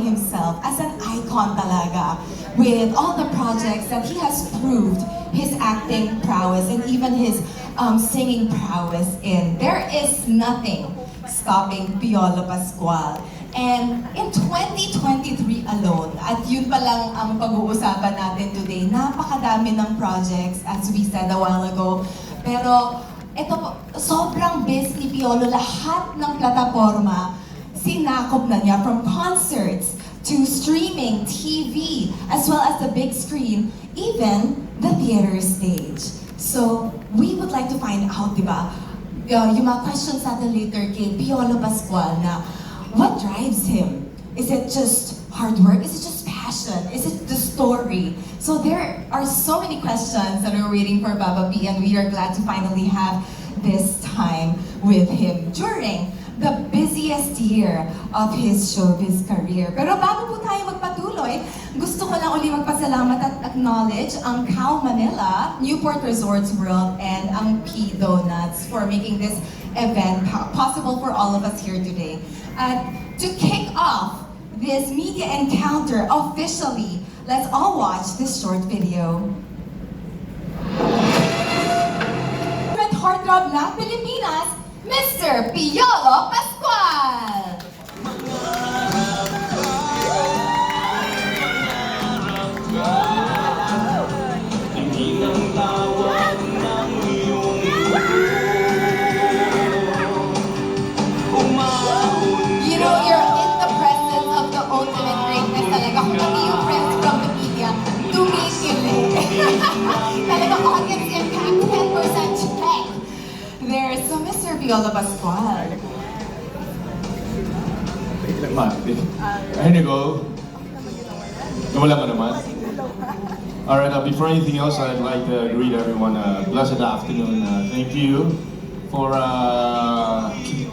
himself as an icon talaga with all the projects that he has proved his acting prowess and even his singing prowess in. There is nothing stopping PIOLO Pascual. And in 2023 alone, at yun pa lang ang pag-uusapan natin today, napakadami ng projects as we said a while ago. Pero ito po, sobrang busy ni PIOLO, lahat ng plataforma sinakop na niya, from concerts to streaming, TV, as well as the big screen, even the theater stage. So, we would like to find out, di ba, yung mga questions natin later kay PIOLO Pascual na what drives him? Is it just hard work? Is it just passion? Is it the story? So there are so many questions that are waiting for Baba P, and we are glad to finally have this time with him during the busiest year of his showbiz career. Pero bago po tayo magpatuloy, gusto ko lang uli magpasalamat at acknowledge ang Cow Manila, Newport Resorts World, and ang P Donuts for making this event possible for all of us here today. At to kick off this media encounter officially, let's all watch this short video. Heartthrob ng Pilipinas, Mr. PIOLO Pascual! You know, you're in the presence of the ultimate greatness talaga. Kung pati yung friends from the media, tumikilig. Talaga audience impact, 10% check. There's so Mr. PIOLO Pascual. Ayun na go. Nawala ka naman. Alright, before anything else, I'd like to greet everyone. Blessed afternoon. Thank you for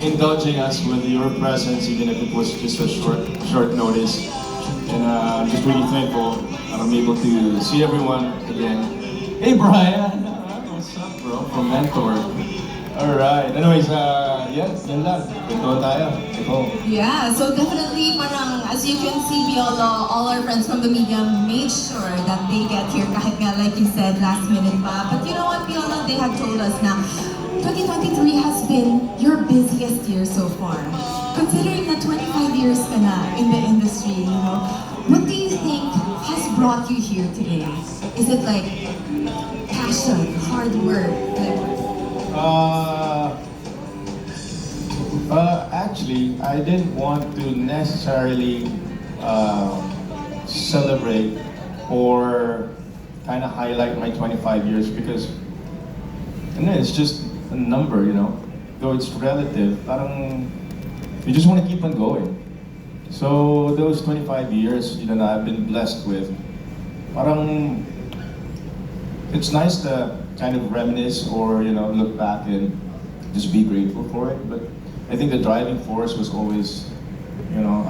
indulging us with your presence, even if it was just a short notice. And I'm just really thankful that I'm able to see everyone again. Hey Brian! What's up bro? From Mentor. Alright, anyways, yes, yan lang. Ito tayo. Ito. Yeah, so definitely parang, as you can see, PIOLO, all our friends from the media made sure that they get here kahit nga like you said, last minute pa. But you know what, PIOLO, they have told us na 2023 has been your busiest year so far. Considering na 25 years ka na in the industry, you know, what do you think has brought you here today? Is it like passion, hard work, like... Actually, I didn't want to necessarily celebrate or kind of highlight my 25 years because it's just a number, you know. Though it's relative, parang you just want to keep on going. So those 25 years, you know, I've been blessed with. Parang it's nice to kind of reminisce or, you know, look back and just be grateful for it. But I think the driving force was always, you know,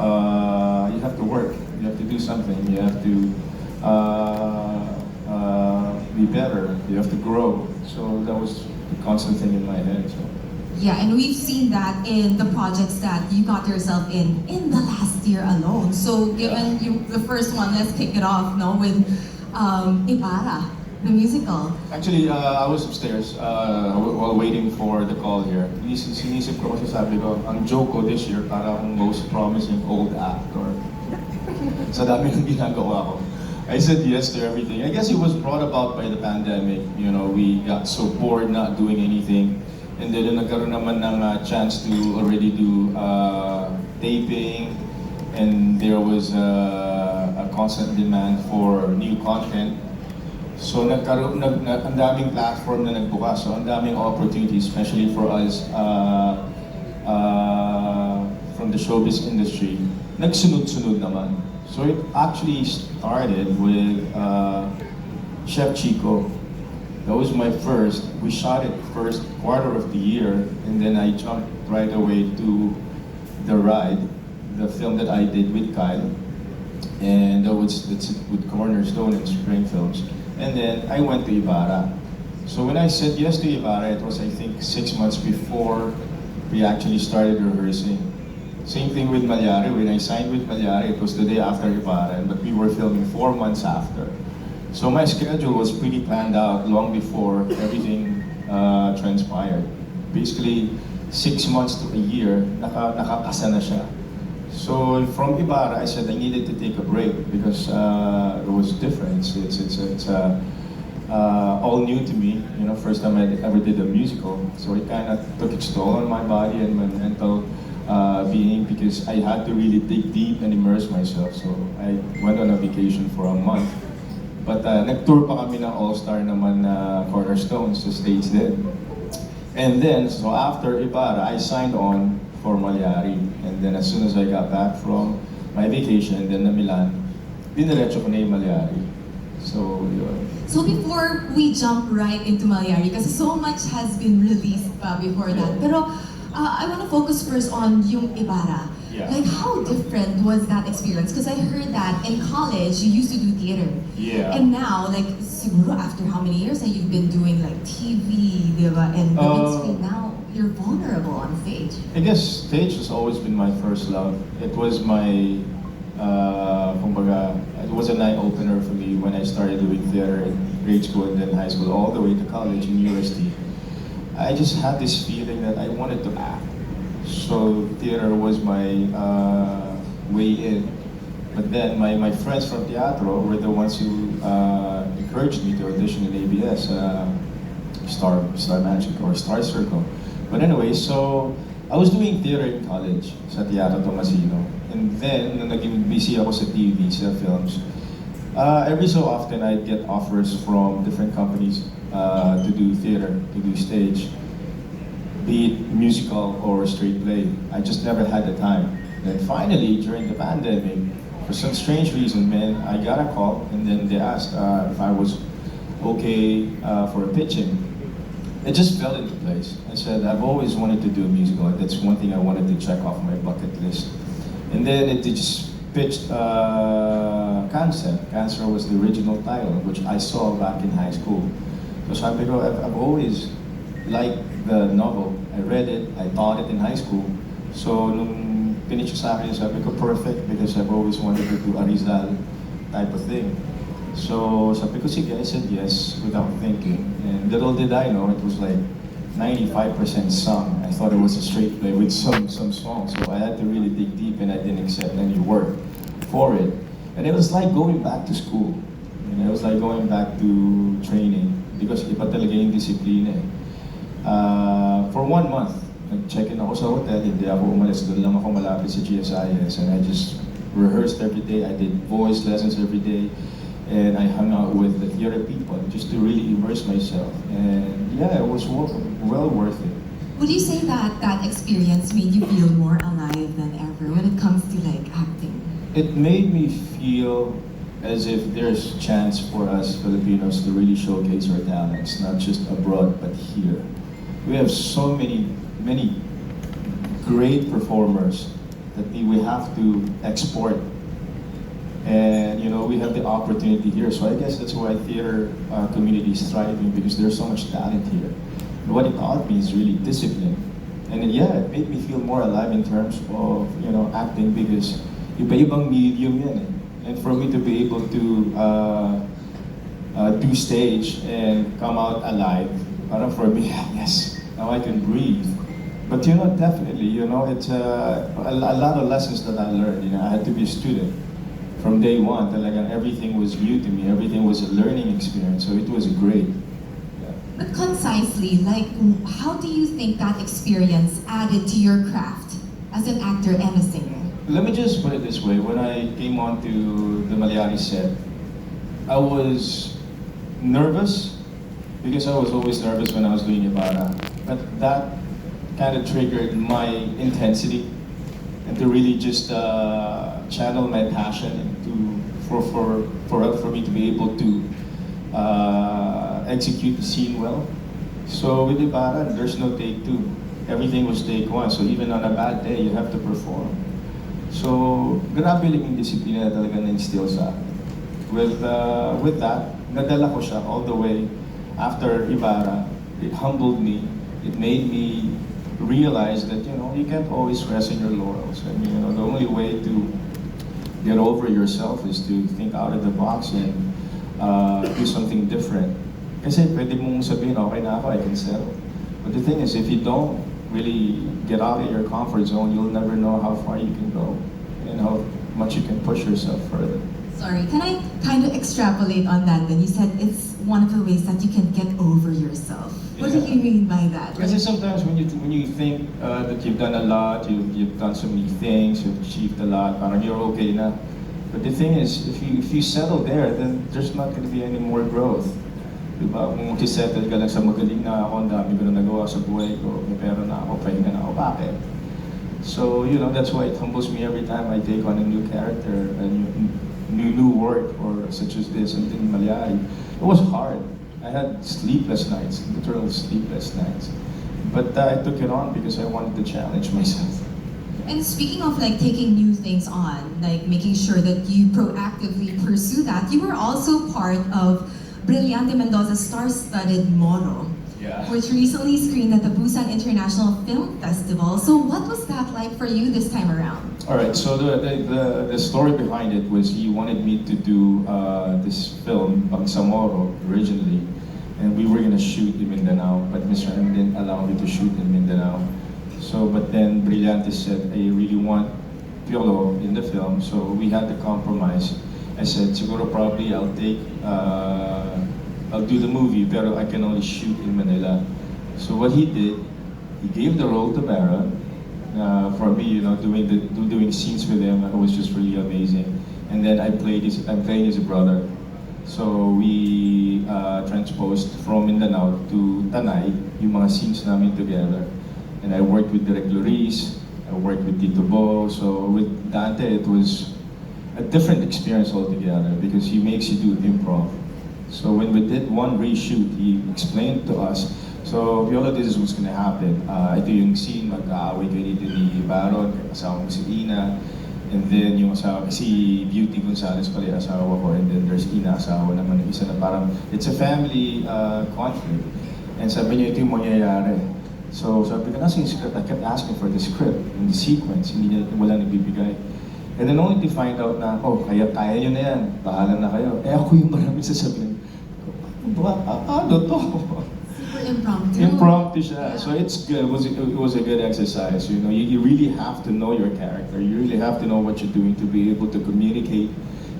you have to work, you have to do something, you have to be better, you have to grow. So that was the constant thing in my head. So. Yeah, and we've seen that in the projects that you got yourself in the last year alone. So given you the first one, let's kick it off, no, with Ibarra, the musical. Actually, I was upstairs while waiting for the call here. Sinisip ko kasi sabi ko, ang joke ko this year para akong most promising old actor. Sa dami ng ginagawa ko. I said yes to everything. I guess it was brought about by the pandemic. You know, we got so bored not doing anything. And then nagkaroon naman ng chance to already do taping. And there was a constant demand for new content. So nagkaroon ang daming platform na nagbukas. So ang daming opportunities, especially for us from the showbiz industry. Nagsunod-sunod naman. So it actually started with Chef Chico. That was my first. We shot it first quarter of the year, and then I jumped right away to The Ride, the film that I did with Kyle, and that's with Cornerstone and Spring Films. And then I went to Ibarra. So when I said yes to Ibarra, it was I think 6 months before we actually started rehearsing. Same thing with Mallari. When I signed with Mallari, it was the day after Ibarra, but we were filming 4 months after. So my schedule was pretty planned out long before everything transpired. Basically, 6 months to a year, nakakasa na siya. So from Ibarra, I said I needed to take a break because it was different. It's all new to me. You know, first time I ever did a musical, so it kind of took its toll on my body and my mental being because I had to really dig deep and immerse myself. So I went on a vacation for a month. But nag-tour pa kami ng All-Star naman na Cornerstones sa States din. And then, so after Ibarra, I signed on for Mallari. And then as soon as I got back from my vacation, then na Milan, diniretso ko na yung Mallari. So, yun. So before we jump right into Mallari, because so much has been released before that, pero I want to focus first on yung Ibarra. Yeah. Like, how different was that experience? Because I heard that in college, you used to do theater. Yeah. And now, like, siguro after how many years that you've been doing like TV, diba, and the big screen, now you're vulnerable on stage. I guess stage has always been my first love. It was my, kumbaga, it was an eye-opener for me when I started doing theater in grade school and then high school, all the way to college and university. I just had this feeling that I wanted to act. So theater was my way in. But then my friends from teatro were the ones who encouraged me to audition in ABS, Star Magic or Star Circle. But anyway, so I was doing theater in college sa Teatro Tomasino. And then, nung naging busy ako sa TV, sa films, every so often I'd get offers from different companies to do theater, to do stage. Be it musical or straight play. I just never had the time. Then finally, during the pandemic, for some strange reason, man, I got a call and then they asked if I was okay for pitching. It just fell into place. I said, I've always wanted to do a musical. That's one thing I wanted to check off my bucket list. And then it just pitched Cancer. Cancer was the original title, which I saw back in high school. So sabi ko, I've always liked the novel. I read it, I taught it in high school. So nung pinitch sa akin, sabi ko perfect because I've always wanted to do a Rizal type of thing. So sabi ko, sige, I said yes without thinking. And little did I know, it was like 95% sung. I thought it was a straight play with some songs. So I had to really dig deep and I didn't accept any work for it. And it was like going back to school. You know, it was like going back to training because iba talaga yung disiplina eh. For 1 month, nag-check-in ako sa hotel, hindi ako umalis, doon lang ako malapit sa GSIS, and I just rehearsed every day, I did voice lessons every day, and I hung out with the theater people just to really immerse myself, and yeah, it was well worth it. Would you say that that experience made you feel more alive than ever when it comes to like acting? It made me feel as if there's chance for us Filipinos to really showcase our talents, not just abroad, but here. We have so many great performers that we have to export. And you know, we have the opportunity here. So I guess that's why theater community is thriving because there's so much talent here. And what it taught me is really discipline. And yeah, it made me feel more alive in terms of, you know, acting because iba-ibang medium yan eh. And for me to be able to do stage and come out alive, parang for me, yes, now I can breathe. But you know, definitely, you know, it's a lot of lessons that I learned. You know, I had to be a student from day one. Talagang everything was new to me. Everything was a learning experience. So it was great. Yeah. But concisely, like, how do you think that experience added to your craft as an actor and a singer? Let me just put it this way. When I came onto the Mallari set, I was nervous because I was always nervous when I was doing Ibarra. But that kind of triggered my intensity and to really just channel my passion and for me to be able to execute the scene well. So with Ibarra, there's no take two. Everything was take one. So even on a bad day, you have to perform. So grabe lang yung disiplina na talaga na-instill sa akin. With that, nadala ko siya all the way after Ibarra. It humbled me. It made me realized that, you can't always rest in your laurels. I mean, the only way to get over yourself is to think out of the box and do something different. Kasi pwede mong sabihin, okay na ako, I can settle. But the thing is, if you don't really get out of your comfort zone, you'll never know how far you can go and how much you can push yourself further. Sorry, can I kind of extrapolate on that then? You said it's one of the ways that you can get over yourself. What do you mean by that? Because sometimes when you think that you've done a lot, you've done so many things, you've achieved a lot, parang you're okay na. But the thing is, if you settle there, then there's not going to be any more growth. Diba? Kung mag-settle ka lang sa magaling na ako, ang dami ko na nagawa sa buhay ko, may pera na ako, pahinga na ako, bakit? So, that's why it humbles me every time I take on a new character, a new work, or such as this, and in Mallari. It was hard. I had sleepless nights, literal sleepless nights. But I took it on because I wanted to challenge myself. And speaking of like taking new things on, like making sure that you proactively pursue that, you were also part of Brillante Mendoza's star-studded Moro, Yeah. which recently screened at the Busan International Film Festival. So what was that like for you this time around? All right, so the story behind it was he wanted me to do this film, Bangsamoro, originally, and we were gonna shoot in Mindanao, but Mr. M didn't allow me to shoot in Mindanao. So, but then Brillante said, I really want PIOLO in the film, so we had to compromise. I said, siguro probably I'll do the movie, pero I can only shoot in Manila. So what he did, he gave the role to Bara. For me, doing scenes with him, it was just really amazing. And then I'm playing his brother. So we transposed from Mindanao to Tanay, yung mga scenes namin together. And I worked with Direk Luis, I worked with Tito Bo. So with Dante, it was a different experience altogether because he makes you do improv. So when we did one reshoot, he explained to us, so PIOLO, this is what's gonna happen. Ito yung scene, mag-aaway kayo dito ni Baron, kasama mo si Ina, and then yung asawa, si Beauty Gonzalez pala yung asawa ko, and then there's Ina, asawa naman yung isa na parang, it's a family conflict. And sabi niya, ito yung mangyayari. So sabi ko, nasa yung script? I kept asking for the script, and the sequence, wala nagbibigay. And then only to find out na, kaya nyo na yan, bahala na kayo. Ako yung maraming sasabihin, ano to? Super impromptu. Impromptu siya. So it's good. It was a good exercise. You really have to know your character. You really have to know what you're doing to be able to communicate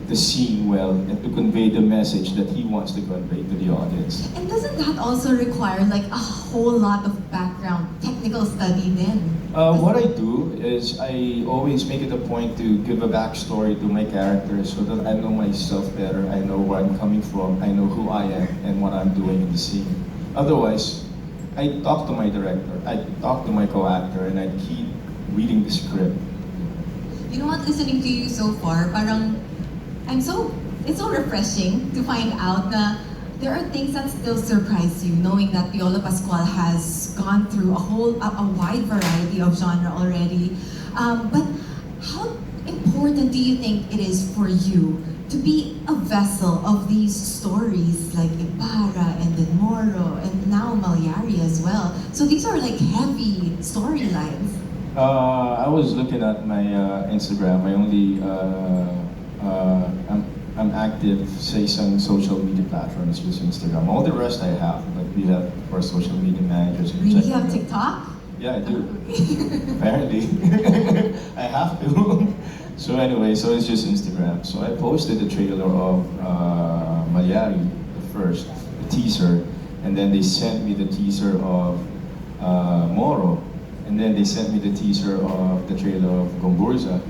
the scene well and to convey the message that he wants to convey to the audience. And doesn't that also require like a whole lot of background technical study then? What I do is I always make it a point to give a backstory to my characters so that I know myself better, I know where I'm coming from, I know who I am and what I'm doing in the scene. Otherwise, I talk to my director, I talk to my co-actor, and I keep reading the script. You know what, listening to you so far, parang it's so refreshing to find out that there are things that still surprise you, knowing that PIOLO Pascual has gone through a wide variety of genre already. But how important do you think it is for you to be a vessel of these stories like Ibarra and then Moro and now Mallari as well? So these are like heavy storylines. I was looking at my Instagram. I only I'm active sa isang social media platform, it's just Instagram. All the rest I have, but we have our social media managers. Really, you have TikTok? Yeah, I do. Apparently. I have to. So anyway, so it's just Instagram. So I posted the trailer of Mallari, the first, the teaser, and then they sent me the teaser of Moro, and then they sent me the teaser of the trailer of Gomburza,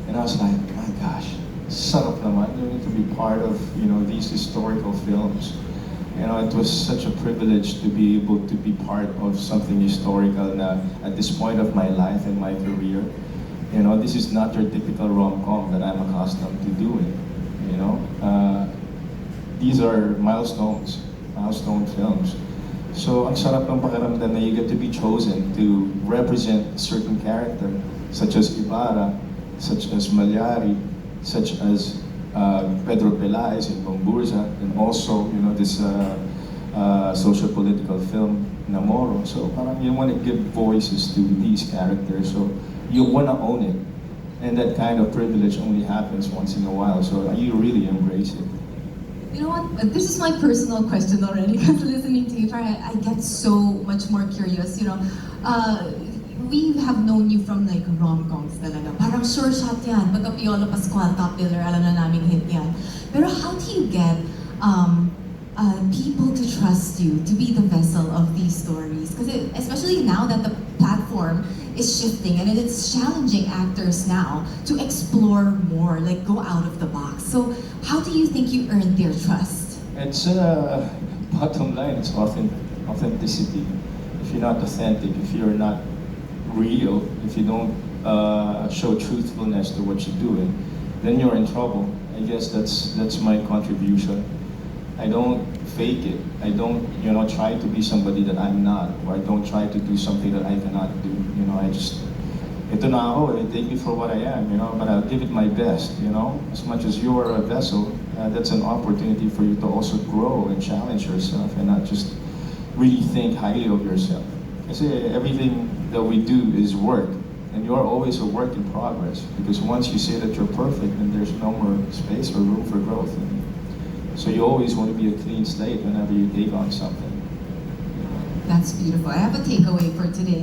and I was like, my gosh, sarap naman, to be part of these historical films. It was such a privilege to be able to be part of something historical na at this point of my life and my career. This is not your typical rom-com that I'm accustomed to doing. These are milestone films. So ang sarap ng pakiramdam na you get to be chosen to represent a certain character, such as Ibarra, such as Mallari, such as Pedro Peláez in Gomburza, and also this social political film Namoro. So parang you want to give voices to these characters. So you want to own it. And that kind of privilege only happens once in a while. So you really embrace it. You know what? This is my personal question already because listening to you, I get so much more curious. You know, we have known you from like rom-coms talaga. Parang sure shot yan. Pagka PIOLO Pascual, top biller, alam na namin hit yan. Pero how do you get people to trust you to be the vessel of these stories? Because especially now that the platform is shifting and it's challenging actors now to explore more, like go out of the box. So how do you think you earned their trust? It's bottom line, it's authenticity. If you're not authentic, if you're not real, if you don't show truthfulness to what you're doing, then you're in trouble. I guess that's my contribution. I don't fake it. I don't, try to be somebody that I'm not, or I don't try to do something that I cannot do. I just, ito na ako, take me for what I am, but I'll give it my best, As much as you are a vessel, that's an opportunity for you to also grow and challenge yourself and not just really think highly of yourself. Kasi everything that we do is work, and you're always a work in progress, because once you say that you're perfect, then there's no more space or room for growth. So you always want to be a clean slate whenever you take on something. That's beautiful. I have a takeaway for today.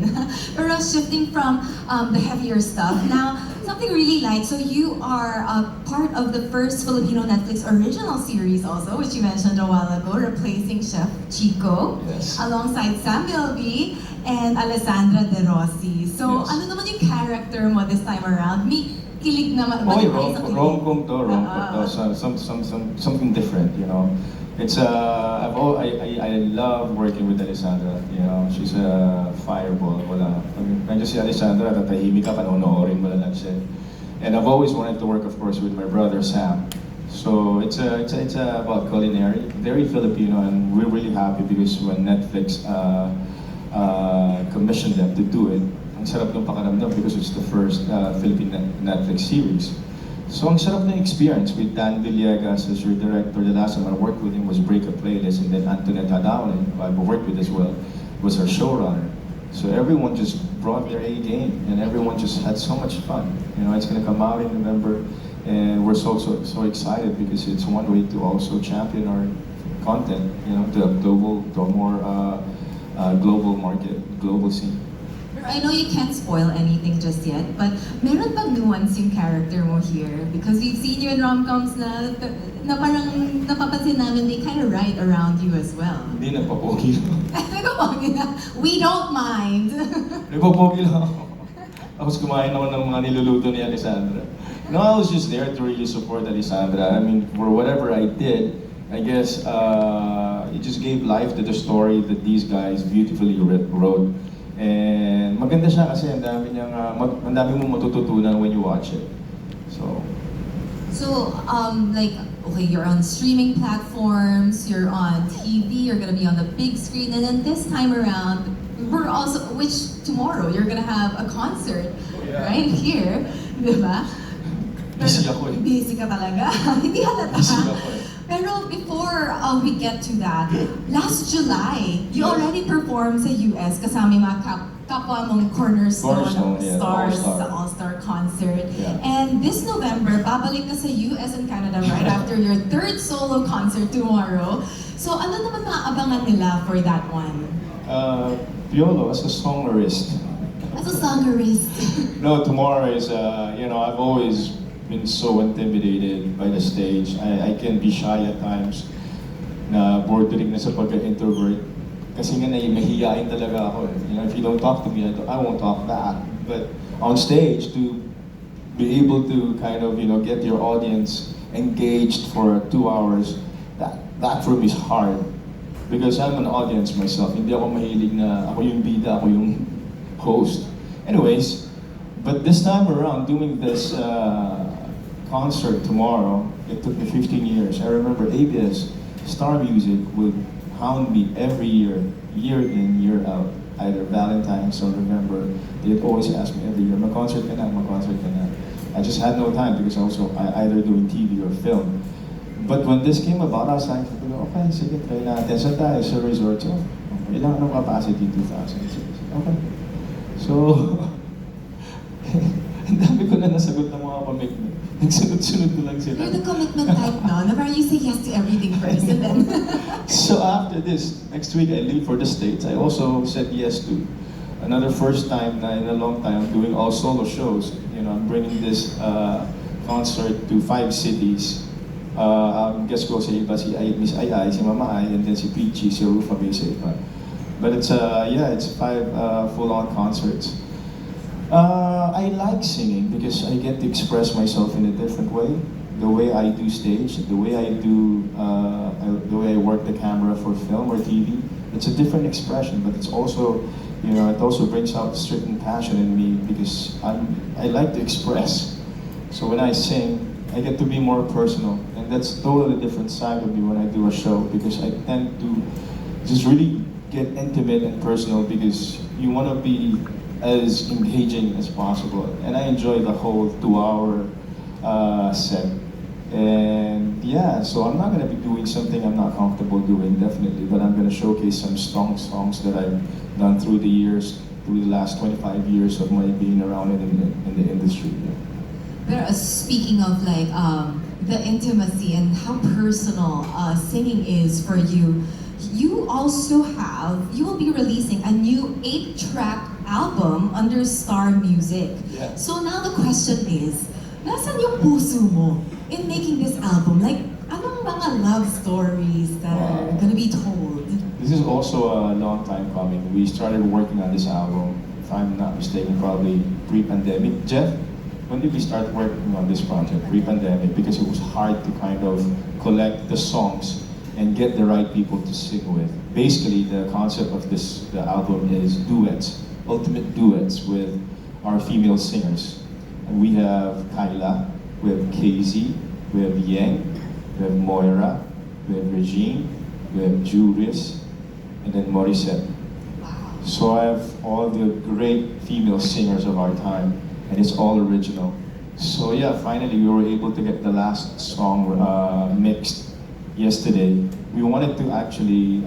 Pero shifting from the heavier stuff, now something really light. So you are part of the first Filipino Netflix original series also, which you mentioned a while ago, replacing Chef Chico, Yes. alongside Samuel B. and Alessandra De Rossi. So Yes. ano naman yung character mo this time around? May kilig naman. Okay, Rom-com to, something different, It's I love working with Alessandra, she's a fireball, wala. Medyo si Alessandra, tatahimik ka, panonoorin mo lang siya. And I've always wanted to work, of course, with my brother Sam. So it's about culinary, very Filipino, and we're really happy because when Netflix commissioned them to do it, ang sarap ng pakiramdam because it's the first Philippine Netflix series. So ang sarap ng experience with Dan Villegas as your director. The last time I worked with him was Break a Playlist, and then Antoinette Hadaon, who I've worked with as well, was our showrunner. So everyone just brought their A game, and everyone just had so much fun. It's gonna come out in November, and we're so excited because it's one way to also champion our content, to a more global market, global scene. I know you can't spoil anything just yet, but meron bang nuance yung character mo here? Because we've seen you in rom-coms na parang napapansin namin they kind of ride around you as well. Hindi, nagpapogi lang. Nagpapogi na. We don't mind. Nagpapogi lang ako. Tapos kumain ako ng mga niluluto ni Alessandra. No, I was just there to really support Alessandra. I mean, for whatever I did, I guess it just gave life to the story that these guys beautifully wrote. And maganda siya kasi ang dami mong matututunan when you watch it. So, okay, you're on streaming platforms, you're on TV, you're gonna be on the big screen, and then this time around, tomorrow, you're gonna have a concert right here, di ba? Busy ako eh. Busy ka talaga? Hindi halata. Busy ako eh. Pero before we get to that, last July, you already performed sa US kasama yung mga kapwa mong cornerstone stars sa All-Star concert. Yeah. And this November, babalik ka sa US and Canada right after your third solo concert tomorrow. So ano naman maaabangan nila for that one? PIOLO as a songwriter. As a songwriter. No, tomorrow is, I've always been so intimidated by the stage. I can be shy at times, na bordering na sa pagka-introvert. Kasi nga mahihiyain talaga ako. If you don't talk to me, I won't talk back. But on stage, to be able to kind of, get your audience engaged for 2 hours, that for me is hard. Because I'm an audience myself. Hindi ako mahilig na ako yung bida, ako yung host. Anyways, but this time around, doing this concert tomorrow, it took me 15 years. I remember ABS, Star Music would hound me every year in, year out. Either Valentine's or November, they'd always ask me every year, concert ka na. I just had no time because I either doing TV or film. But when this came about, I was like, okay, sige, try natin. Saan tayo? Sa resort. So, Kailangan ng capacity 2006. Okay. So, ang dami ko na nasagot ng mga commitment. Nagsunod-sunod na lang sila. You're the commitment type, no? Na parang you say yes to everything first and then... So after this, next week I leave for the States. I also said yes to another first time na in a long time, I'm doing all solo shows. You know, I'm bringing this concert to 5 cities. Guest ko sa iba si Miss Ay, si Mama Ay, and then si Peachy, si Rufa Bay sa iba. But it's yeah, it's 5 full-on concerts. I like singing because I get to express myself in a different way. The way I do stage, the way I do, the way I work the camera for film or TV. It's a different expression, but it's also, you know, it also brings out a certain passion in me because I like to express. So when I sing, I get to be more personal, and that's totally different side of me when I do a show because I tend to just really get intimate and personal because you want to be as engaging as possible. And I enjoy the whole 2-hour set. And yeah, so I'm not going to be doing something I'm not comfortable doing, definitely, but I'm going to showcase some strong songs that I've done through the years, through the last 25 years of my being around in the industry. But speaking of like the intimacy and how personal singing is for you, you also you will be releasing a new 8-track album under Star Music. Yeah. So now the question is, nasan yung puso mo in making this album? Like, anong mga love stories that are gonna be told? This is also a long time coming. We started working on this album, if I'm not mistaken, probably pre-pandemic. Jeff, when did we start working on this project? Pre-pandemic, because it was hard to kind of collect the songs and get the right people to sing with. Basically, the concept of the album is duets, ultimate duets with our female singers. And we have Kyla, we have KZ, we have Yang, we have Moira, we have Regine, we have Julius, and then Morissette. Wow. So I have all the great female singers of our time, and it's all original. So yeah, finally we were able to get the last song mixed yesterday. We wanted to actually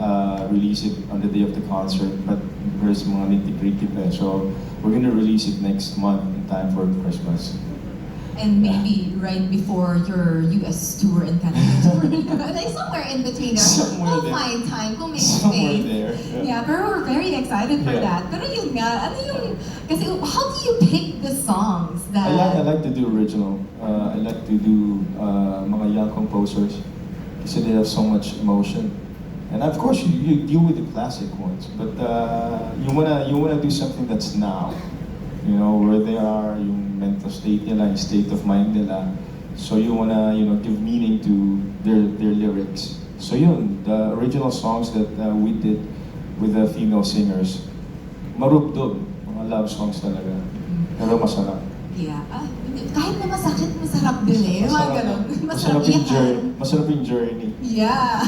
release it on the day of the concert, but there's mga nitty-gritty pa. So we're gonna release it next month in time for Christmas. And maybe right before your US tour and Canada tour. Like somewhere in between there. Somewhere we'll there. find time kung may Somewhere space. there. Yeah, pero we're very excited for Yeah. that. Pero yun nga, ano yung, kasi how do you pick the songs that... I like to do original. I like to do mga young composers kasi they have so much emotion. And of course, you deal with the classic ones, but you wanna do something that's now. You know, where they are, yung mental state nila, yung state of mind nila. So you wanna, you know, give meaning to their lyrics. So yun, the original songs that we did with the female singers, marubdob, mga love songs talaga. Pero masarap. Yeah. Kahit na masakit, masarap din eh. Mga ganun. Masarap Masarap yung journey. Yeah.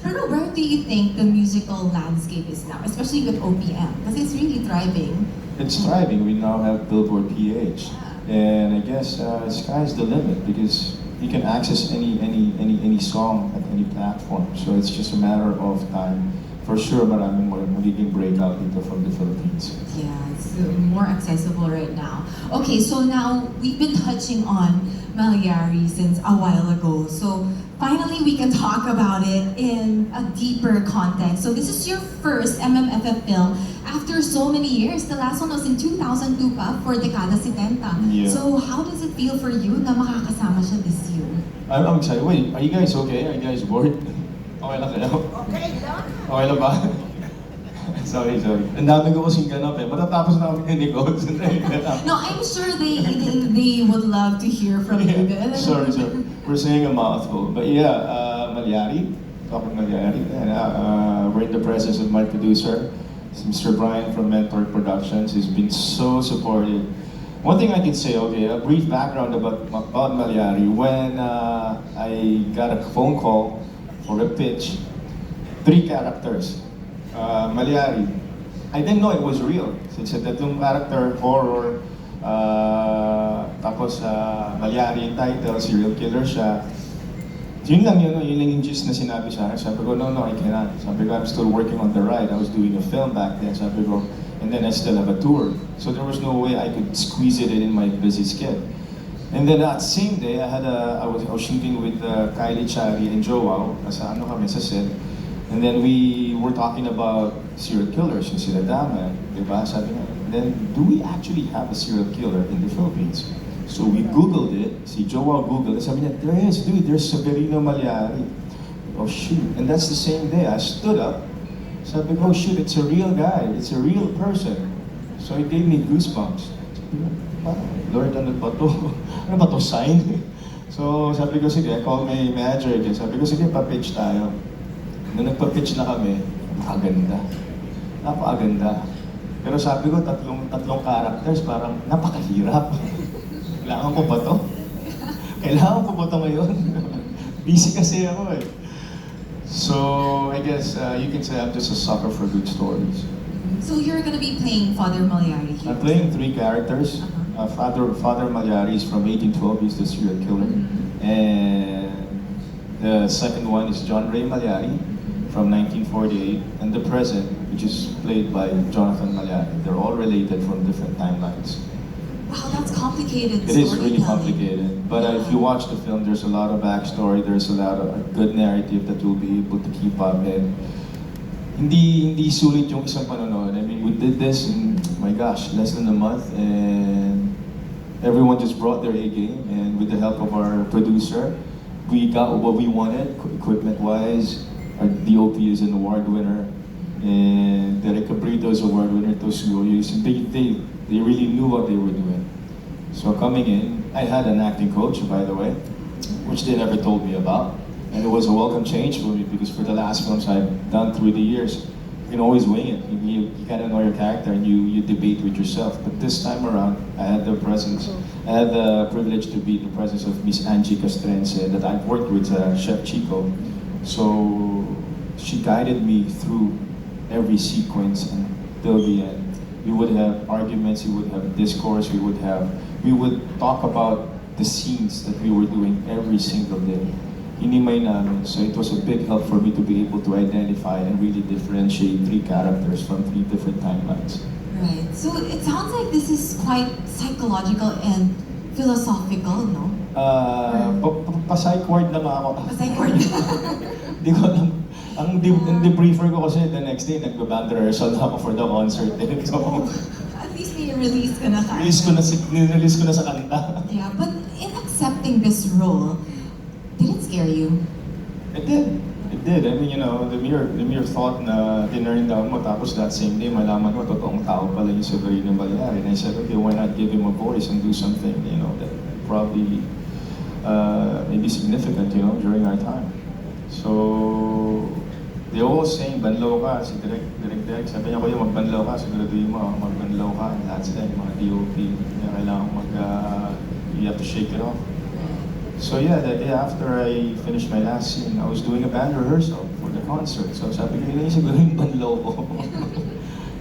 Pero where do you think the musical landscape is now? Especially with OPM. Because it's really thriving. It's thriving. We now have Billboard PH, and I guess sky's the limit because you can access any song at any platform. So it's just a matter of time. For sure, maraming magiging breakout dito from the Philippines. Yeah, it's more accessible right now. Okay, so now we've been touching on Mallari since a while ago. So finally, we can talk about it in a deeper context. So this is your first MMFF film after so many years. The last one was in 2002 pa for Dekada 70. Yeah. So how does it feel for you na makakasama siya this year? I'm excited. Wait, are you guys okay? Are you guys bored? Okay lang kayo? Okay lang. Okay lang ba? Sorry. Ang dami ko kasing ganap eh. Matatapos na kami ni God. No, I'm sure they would love to hear from you. Sorry. We're saying a mouthful. But yeah, Mallari, talking Mallari, and we're in the presence of my producer, Mr. Brian from Mentor Productions. He's been so supportive. One thing I can say, okay, a brief background about Mallari. When I got a phone call for a pitch, 3 characters. Mallari. I didn't know it was real. It's a tatlong character, horror, tapos Mallari yung title, serial killer siya. Yun lang yung gist na sinabi sa akin. Sabi ko, no, I cannot. Sabi ko, I'm still working on the ride. I was doing a film back then. Sabi ko, and then I still have a tour. So there was no way I could squeeze it in my busy schedule. And then that same day, I was shooting with Kylie Chari and Joao. Sa set. And then we were talking about serial killers, yung sila Dama, diba? Sabi nga, then do we actually have a serial killer in the Philippines? So we Googled it, si Joao Googled it, sabi niya, there's Severino Mallari. Oh shoot, and that's the same day, I stood up, sabi ko, oh shoot, it's a real guy, it's a real person. So it gave me goosebumps. Lord, ano ba to? Ano ba to, sign? So sabi ko, sige, I called my manager again, sabi ko, sige, pa-pitch tayo. Nung nagpa-pitch na kami, napakaganda. Pero sabi ko, tatlong characters, parang napakahirap. Kailangan ko ba to? Kailangan ko ba to ngayon? Busy kasi ako eh. So, I guess you can say I'm just a sucker for good stories. So you're gonna be playing Father Mallari here? I'm playing 3 characters. Father Mallari is from 1812, he's the serial killer. And the second one is John Ray Mallari from 1948. And the present, which is played by Jonathan Mallari. They're all related from different timelines. Wow, that's complicated. It is really complicated. But if you watch the film, there's a lot of backstory, there's a lot of good narrative that you'll be able to keep up. And hindi sulit yung isang panonood. I mean, we did this in, my gosh, less than a month, and everyone just brought their A game. And with the help of our producer, we got what we wanted, equipment-wise. Our DOP is an award winner, and Derek Cabrito is award winner. They really knew what they were doing. So coming in, I had an acting coach, by the way, which they never told me about. And it was a welcome change for me because for the last films I've done through the years, you can always wing it. You kind of know your character and you debate with yourself. But this time around, I had the privilege to be in the presence of Miss Angie Castrense that I've worked with Chef Chico. So she guided me through every sequence until the end. We would have arguments, we would have discourse, we would talk about the scenes that we were doing every single day. Hinimay namin. So it was a big help for me to be able to identify and really differentiate 3 characters from 3 different timelines. Right. So it sounds like this is quite psychological and philosophical, no? Pa-psych ward lang ako. Pa-psych ward. Di ko alam. Ang debriefer ko kasi the next day, nagba-band rehearsal na ako for the concert. So, at least may release ka na tayo. Release ko na sa kanta. Yeah, but in accepting this role, did it scare you? It did. I mean, the mere thought na tinurn down mo, tapos that same day, malaman mo, totoong tao pala yung Severino Mallari. And I said, okay, why not give him a voice and do something, that probably may be significant, during our time. So, they always saying, banlaw ka, si Direk, sabi niya, kuya, magbanlaw ka, siguraduhin mo, magbanlaw ka, lahat sila, yung mga DOP, kaya kailangan you have to shake it off. So yeah, the day after I finished my last scene, I was doing a band rehearsal for the concert. So sabi ko, siguro yung banlaw ko.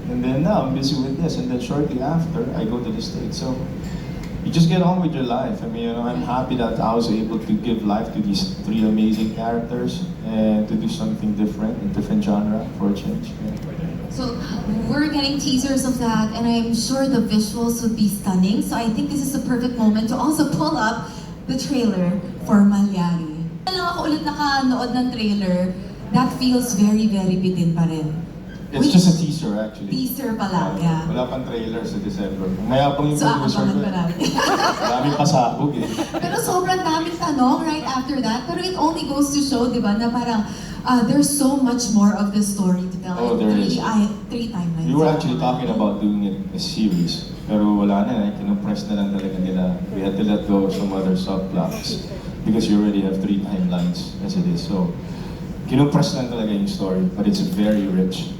And then now, I'm busy with this, and then shortly after, I go to the States. So, you just get on with your life. I mean, I'm happy that I was able to give life to these 3 amazing characters and to do something different, a different genre for a change. Yeah. So we're getting teasers of that, and I'm sure the visuals would be stunning. So I think this is the perfect moment to also pull up the trailer for Mallari. Lang ako ulit nakanood ng trailer, that feels very, very bitin pa rin. It's just a teaser actually. Teaser pa lang, yeah. Wala pang trailer sa December. Mayabang yung So producer abangan ko. pa namin. Maraming pasabog eh. Pero sobrang daming tanong right after that. Pero it only goes to show, di ba, na parang there's so much more of the story to tell. Oh, there is. 3 timelines. We were actually talking about doing it a series. Pero wala na, kinumpress na lang talaga nila. We had to let go of some other subplots because you already have 3 timelines as it is. So, kinumpress lang talaga yung story, but it's very rich.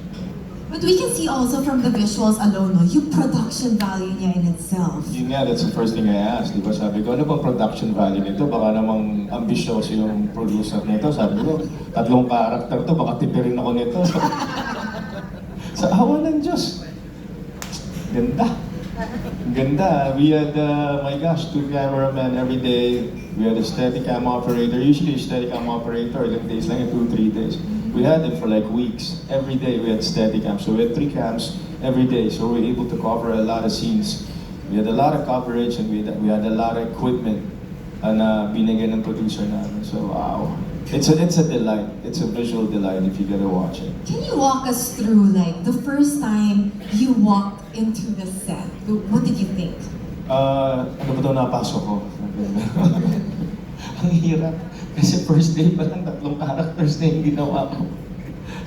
But we can see also from the visuals alone, no, yung production value niya in itself. Yun nga, that's the first thing I asked. Diba? Sabi ko, ano bang production value nito? Baka namang ambisyoso yung producer nito. Sabi ko, 3 karakter to, baka tipirin ako nito. Sa awa ng Diyos. Ganda. Ganda. We had, my gosh, 2 cameramen every day. We had a Steadicam operator. Usually a Steadicam operator, ilang days lang, 2-3 days. We had them for like weeks. Every day we had Steadicam. So we had 3 cams every day. So we were able to cover a lot of scenes. We had a lot of coverage and we had a lot of equipment na binigyan ng producer namin. So wow. It's a delight. It's a visual delight if you get to watch it. Can you walk us through like the first time you walked into the set? What did you think? Ano ba daw napasok ko? Ang hirap. Kasi first day pa lang 3 characters na yung ginawa ko.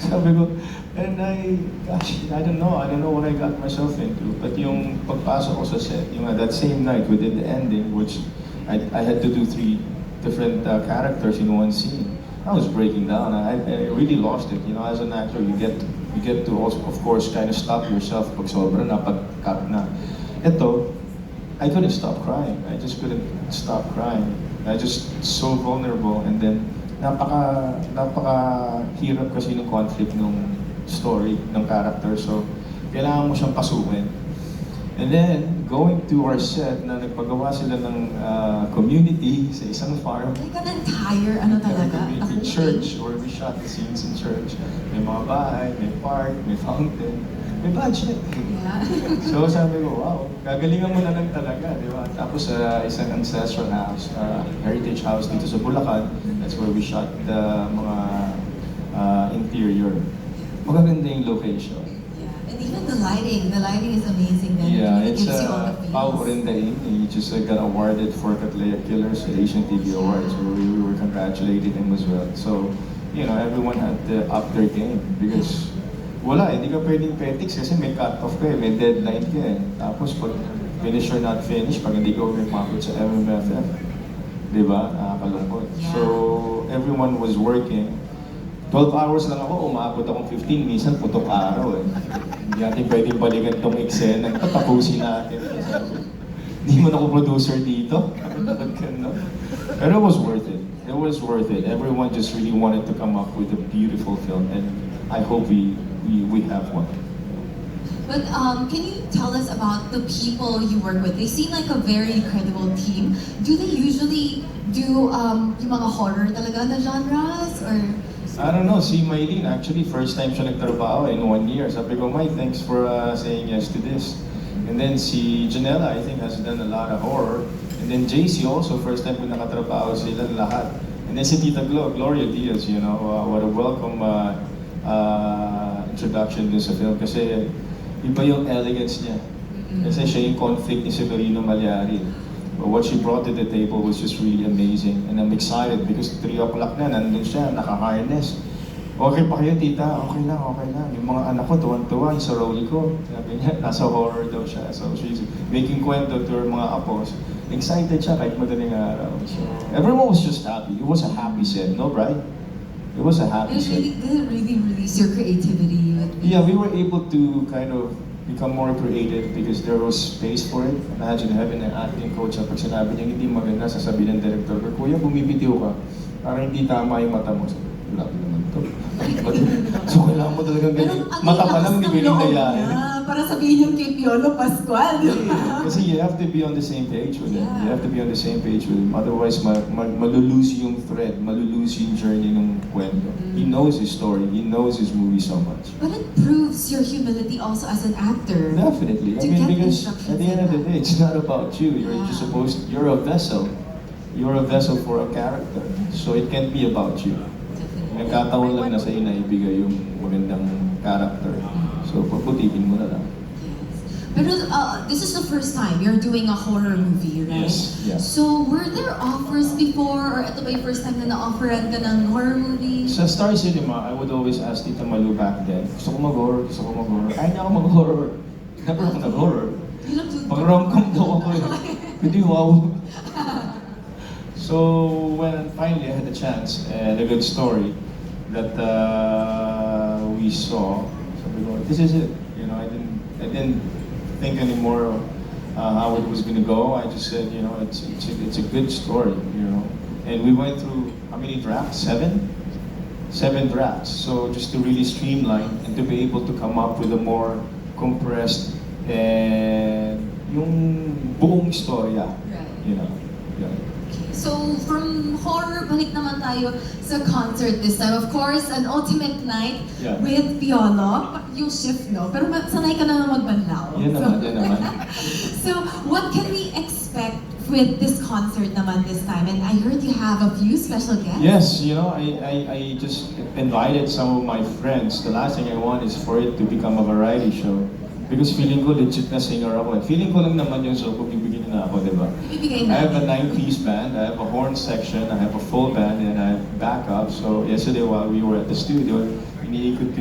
Sabi ko, and gosh, I don't know what I got myself into. But yung pagpasok ko sa set, that same night we did the ending, which I had to do 3 different characters in one scene. I was breaking down. I really lost it. As an actor, you get to also, of course, kind of stop yourself pag sobra na, pag-cut na. Ito, I couldn't stop crying. I just couldn't stop crying. I just so vulnerable, and then napaka hirap kasi ng conflict ng story ng character. So kailangan mo siyang pasukin. And then, going to our set na nagpagawa sila ng community sa isang farm. Like an entire, talaga? Community church, where we shot the scenes in church. May mga bahay, may park, may fountain, may budget. Yeah. So sabi ko, wow, gagalingan mo na lang talaga, di ba? Tapos isang ancestral house, heritage house dito sa Bulacan. That's where we shot the mga interior. Magaganda yung location. And even the lighting is amazing. Then Yeah, it it's gives you all the feels. Pao Rindain. He just got awarded for Cattleya Killers at Asian TV Awards, so we were congratulating him as well. So, everyone had to up their game because wala, hindi ka pwedeng petics kasi may cut-off ka may deadline ka Tapos pag finish or not finish, pag hindi ka umipakot sa MMFF, di ba? Nakakalungkot. Yeah. So, everyone was working. 12 hours lang ako, umabot akong 15, minsan putok araw Hindi natin pwedeng balikan tong eksena, tapusin natin. Hindi mo ako producer dito. Pero it was worth it. It was worth it. Everyone just really wanted to come up with a beautiful film, and I hope we have one. But can you tell us about the people you work with? They seem like a very incredible team. Do they usually do yung mga horror talaga na genres, or? I don't know, si Maylene, actually, first time siya nagtrabaho in 1 year. Sabi ko, May, thanks for saying yes to this. And then si Janela, I think, has done a lot of horror. And then JC also, first time ko nakatrabaho sila lahat. And then si Tita Gloria Diaz, what a welcome introduction din sa film. Kasi iba yung elegance niya. Kasi siya yung conflict ni Severino Mallari. But what she brought to the table was just really amazing. And I'm excited because 3 o'clock na, nandun siya, naka-harness. Okay pa kayo, tita? Okay lang, okay lang. Yung mga anak ko, tuwan-tuwa, yung sa role ko. Sabi niya, nasa horror daw siya. So she's making kwento to her mga apos. Excited siya kahit madaling araw. So everyone was just happy. It was a happy set, no, Brian? It was a happy set. Did it really release your creativity? Yeah, we were able to kind of become more creative because there was space for it. Imagine having an acting coach na pag sinabi niya hindi maganda, sasabihin ng director ko, Kuya, bumibitiw ka. Parang hindi tama yung mata mo. Wala ko naman to. So kailangan mo talagang ganyan. Mata pa lang, hindi pwedeng dayain. Para sabihin yung kay PIOLO Pascual. Kasi you have to be on the same page with him. You have to be on the same page with him. Otherwise, malulose yung thread, malulose yung journey ng kwento. He knows his story. He knows his movie so much. But it proves your humility also as an actor. Definitely. I mean, because at the end of the day, it's not about you. You're a vessel. You're a vessel for a character. So it can't be about you. Nagkataon lang na sa'yo na ibigay yung magandang character. So, paputikin mo na lang. Pero this is the first time you're doing a horror movie, right? Yes, yes. So, were there offers before, or ito ba yung first time na na-offeran ka ng horror movie? Sa Star Cinema, I would always ask Tita Malu back then, gusto ko mag-horror, gusto ko mag-horror. Kaya niya ako mag-horror. Never ako nag-horror. Pag rom-com daw ako Hindi, wow. So, when finally I had the chance and a good story that we saw, sabi ko, this is it. I didn't think anymore how it was gonna go. I just said, it's a good story, And we went through how many drafts? 7 drafts. So just to really streamline and to be able to come up with a more compressed and yung buong istorya. Right. You know? Yeah. So, from horror, balik naman tayo sa concert this time. Of course, an ultimate night Yeah. with Piolo. Yung shift, no? Pero sanay ka na magbanlaw. Yan naman, yan naman. So, what can we expect with this concert naman this time? And I heard you have a few special guests. Yes, you know, I just invited some of my friends. The last thing I want is for it to become a variety show. Because feeling ko legit na singer ako. Feeling ko lang naman yung show kung bibigyan na ako, di ba? Ibibigay I have a natin. 9-piece band, I have a horn section, I have a full band, and I have backup. So yesterday while we were at the studio, iniikot ko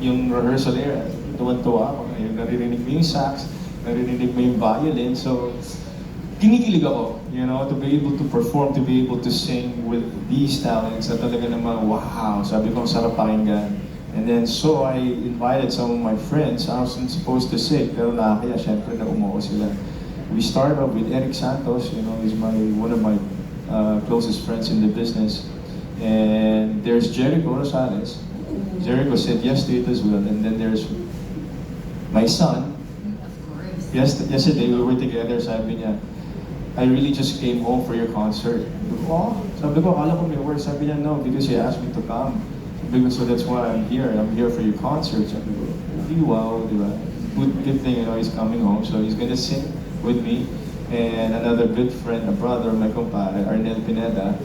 yung rehearsal area. Tuwan-tuwa ako. Naririnig mo yung sax, naririnig mo yung violin. So kinikilig ako, you know, to be able to perform, to be able to sing with these talents na talaga naman, wow, sabi ko, sarap pakinggan. And then, so I invited some of my friends. I wasn't supposed to sing, pero nakakaya, syempre na umuo sila. We started off with Eric Santos, you know, he's one of my closest friends in the business. And there's Jericho Rosales. Jericho said yes to it as well. And then there's my son. Of course. Yesterday we were together, sabi niya, I really just came home for your concert. Sabi ko, akala ko may work. Sabi niya, no, because you asked me to come. Sabi ko, so that's why I'm here. I'm here for your concert. Sabi ko, wow, di ba? Good thing, you know, he's coming home. So he's gonna sing with me. And another good friend, a brother, my compadre, Arnel Pineda,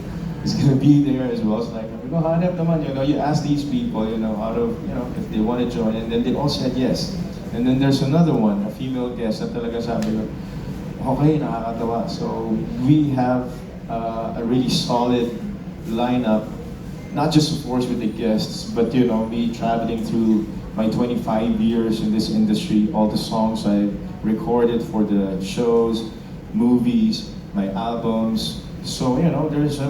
is gonna be there as well. So like, sabi ko, hanap naman, you know, you ask these people, you know, out of, you know, if they want to join. And then they all said yes. And then there's another one, a female guest, na talaga sabi ko, okay, nakakatawa. So we have a really solid lineup, not just of course with the guests, but you know, me traveling through my 25 years in this industry, all the songs I recorded for the shows, movies, my albums. So you know, there's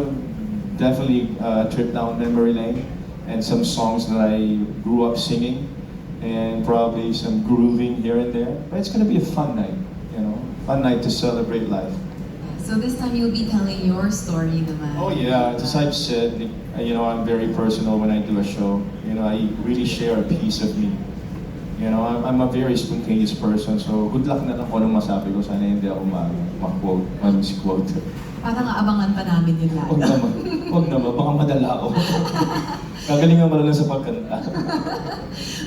definitely a trip down memory lane and some songs that I grew up singing and probably some grooving here and there. But it's gonna be a fun night, you know. Fun night to celebrate life. So this time you'll be telling your story naman. Oh yeah, as I've said, you know, I'm very personal when I do a show. You know, I really share a piece of me. You know, I'm a very spontaneous person, so good luck na lang kung anong masabi ko. Sana hindi ako ma-quote, ma-misquote. Parang aabangan pa namin yun lahat. Huwag naman, baka madala ako. Kagalingan mo na lang sa pagkanta.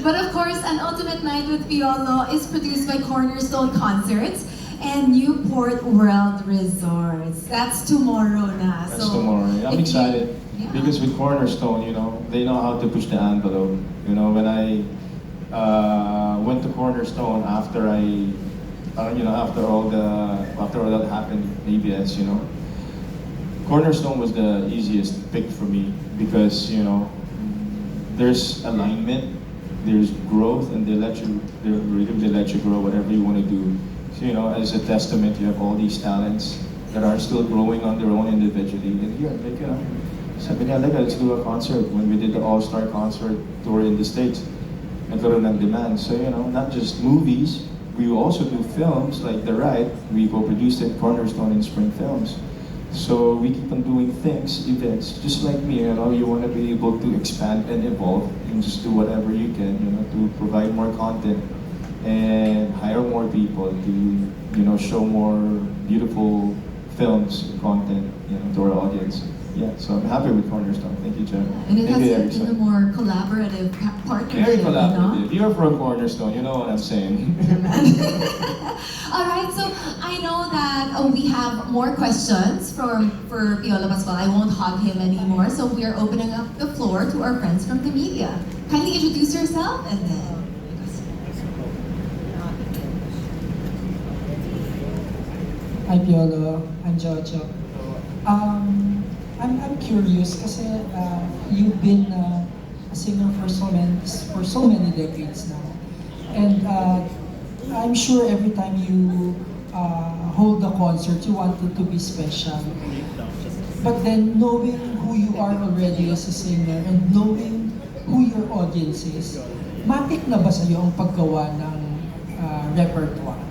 But of course, An Ultimate Night with Piolo is produced by Cornerstone Concerts and Newport World Resorts. That's tomorrow na. That's tomorrow. I'm excited because with Cornerstone, you know, they know how to push the envelope. You know, when I went to Cornerstone after after all that happened, ABS, you know, Cornerstone was the easiest pick for me because you know, there's alignment, there's growth, and they let you grow whatever you want to do. So, you know, as a testament, you have all these talents that are still growing on their own individually. And here, like, you know, sabi niya, like, let's do a concert. When we did the All-Star concert tour in the States, nagkaroon ng demand. So, you know, not just movies, we also do films like The Ride. We co-produced it, Cornerstone and Spring Films. So we keep on doing things, events, just like me, you know, you want to be able to expand and evolve and just do whatever you can, you know, to provide more content and hire more people to, you know, show more beautiful films, content, you know, to our audience. Yeah, so I'm happy with Cornerstone. Thank you, Jen. And it Thank you, has been a more collaborative partnership, Very collaborative. you know? You're from Cornerstone, you know what I'm saying. All right, so I know that we have more questions for Piolo Pascual. I won't hog him anymore, so we are opening up the floor to our friends from the media. Kindly introduce yourself and then. Hi Piolo, I'm Jojo. I'm curious kasi you've been a singer for so many decades now, and I'm sure every time you hold a concert, you want it to be special. But then knowing who you are already as a singer and knowing who your audience is, matik na ba sa'yo ang paggawa ng repertoire?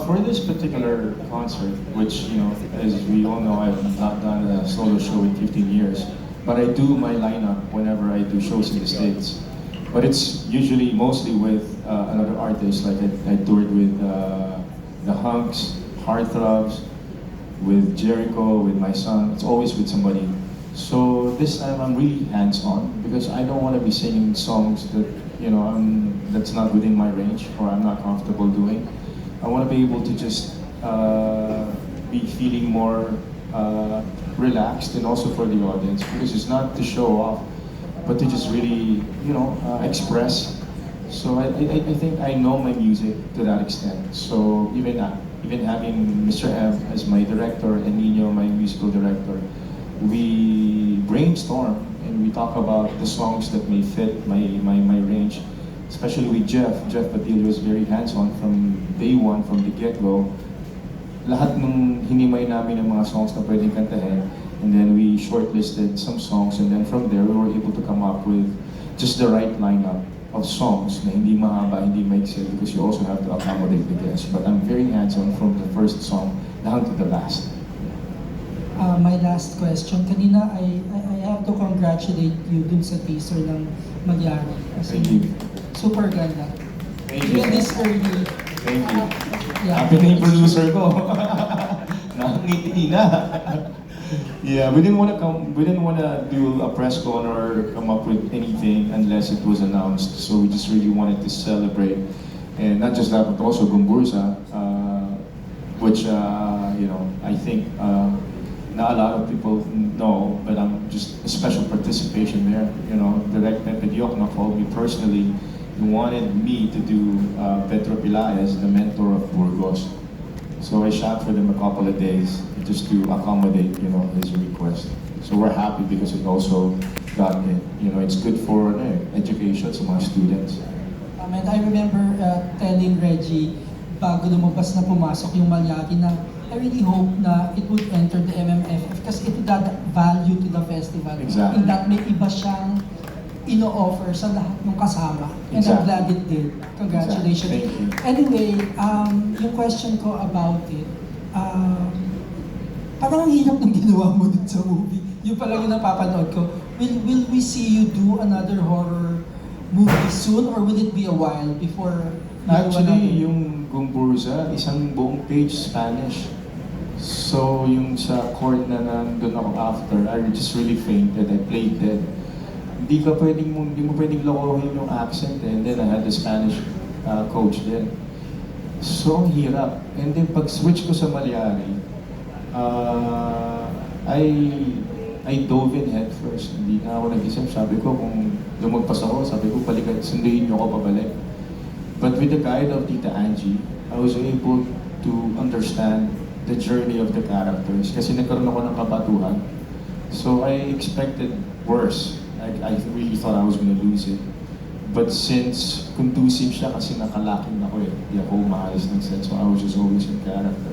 For this particular concert, which, you know, as we all know, I've not done a solo show in 15 years, but I do my lineup whenever I do shows in the States. But it's usually mostly with another artist, like I toured with the hunks, heartthrobs, with Jericho, with my son. It's always with somebody. So this time I'm really hands-on because I don't want to be singing songs that that's not within my range or I'm not comfortable doing. I want to be able to just be feeling more relaxed, and also for the audience, because it's not to show off, but to just really express. So I think I know my music to that extent. So even having Mr. M as my director and Nino my musical director, we brainstorm and we talk about the songs that may fit my range. Especially with Jeff Padilla was very hands-on from day one, from the get-go. Lahat ng hinimay namin ng mga songs na pwedeng kantahin, and then we shortlisted some songs, and then from there we were able to come up with just the right lineup of songs na hindi mahaba, hindi maiksi, because you also have to accommodate the guests. But I'm very hands-on from the first song down to the last. My last question, kanina I have to congratulate you dun sa teaser ng Mallari. Kasi Thank you. super ganda. Thank you. Even this early. Thank you. Yeah. Happy na yung producer ko. Nakangiti na. Yeah, we didn't want to do a press con or come up with anything unless it was announced. So we just really wanted to celebrate, and not just that, but also Gumburza, which I think not a lot of people know, but I'm just a special participation there. Direct Pediocna called me personally. He wanted me to do Pedro Pilaes, the mentor of Burgos. So I shot for them a couple of days just to accommodate, his request. So we're happy because it also got it. It's good for education sa mga students. And I remember telling Reggie, bago lumabas na pumasok yung Mallari, na I really hope na it would enter the MMFF kasi it would add value to the festival. Exactly. In that may iba siyang ino-offer sa lahat ng kasama. And I'm Exactly. glad it did. Congratulations. Exactly. Thank you. Anyway, yung question ko about it, parang ang hirap ng ginawa mo dun sa movie. Yung pala yung napapanood ko. Will we see you do another horror movie soon, or will it be a while before you do Actually, another? yung Gumburza, isang buong page Spanish. So yung sa court na nandun ako after, I just really fainted. I played dead. Hindi mo pwedeng lokohin yung accent, and then I had the Spanish coach then. So ang hirap. And then pag switch ko sa Mallari, I dove in head first. Hindi na ako nag-isip. Sabi ko, kung lumagpas ako, sabi ko, sunduin niyo ako pabalik. But with the guide of Tita Angie, I was able to understand the journey of the characters kasi nagkaroon ako ng kabatuhan. So I expected worse. I really thought I was gonna lose it. But since conducive siya kasi nakalaking ako hindi ako umaalis ng set, so I was just always in character.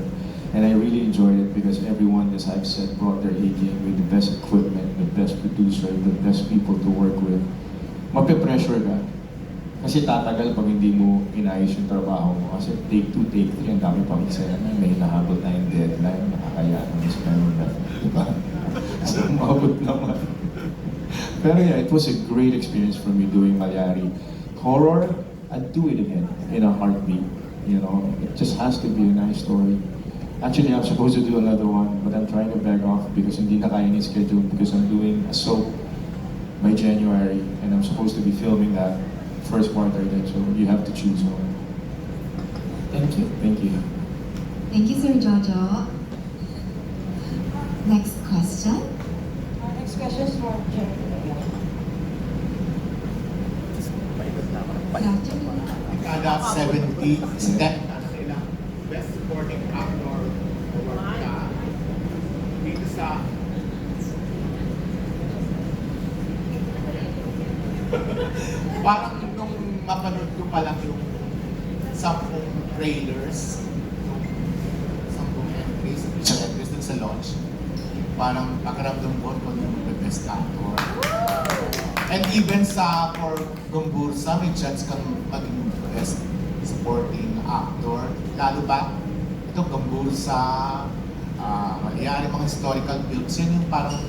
And I really enjoyed it because everyone, as I've said, brought their A game with the best equipment, the best producer, the best people to work with. Magpe-pressure ka. Kasi tatagal pag hindi mo inayos yung trabaho mo. Kasi take 2, take 3, ang dami pang eksena. May nahabot tayong deadline, nakakaya naman sa meron na. Diba? So, umabot naman. Pero yeah, it was a great experience for me doing Mallari. Horror, I'd do it again in a heartbeat. It just has to be a nice story. Actually, I'm supposed to do another one, but I'm trying to back off because hindi na kaya ni schedule because I'm doing a soap by January, and I'm supposed to be filming that first quarter then, so you have to choose one. Thank you. Thank you. Thank you, Sir Jojo. Next question. Next question is for Jeff. Good afternoon. Kinagat 70, step Best Supporting Actor Award ka dito sa parang nung mapanood ko pa lang yung 10 trailers, yung 10 entries dun sa launch, parang pakiramdam ko kung yung the best actor. And even for Gumburza, may chance kang maging best supporting actor. Lalo ba, ito Gumburza, Mallari, mga historical films, yun yung parang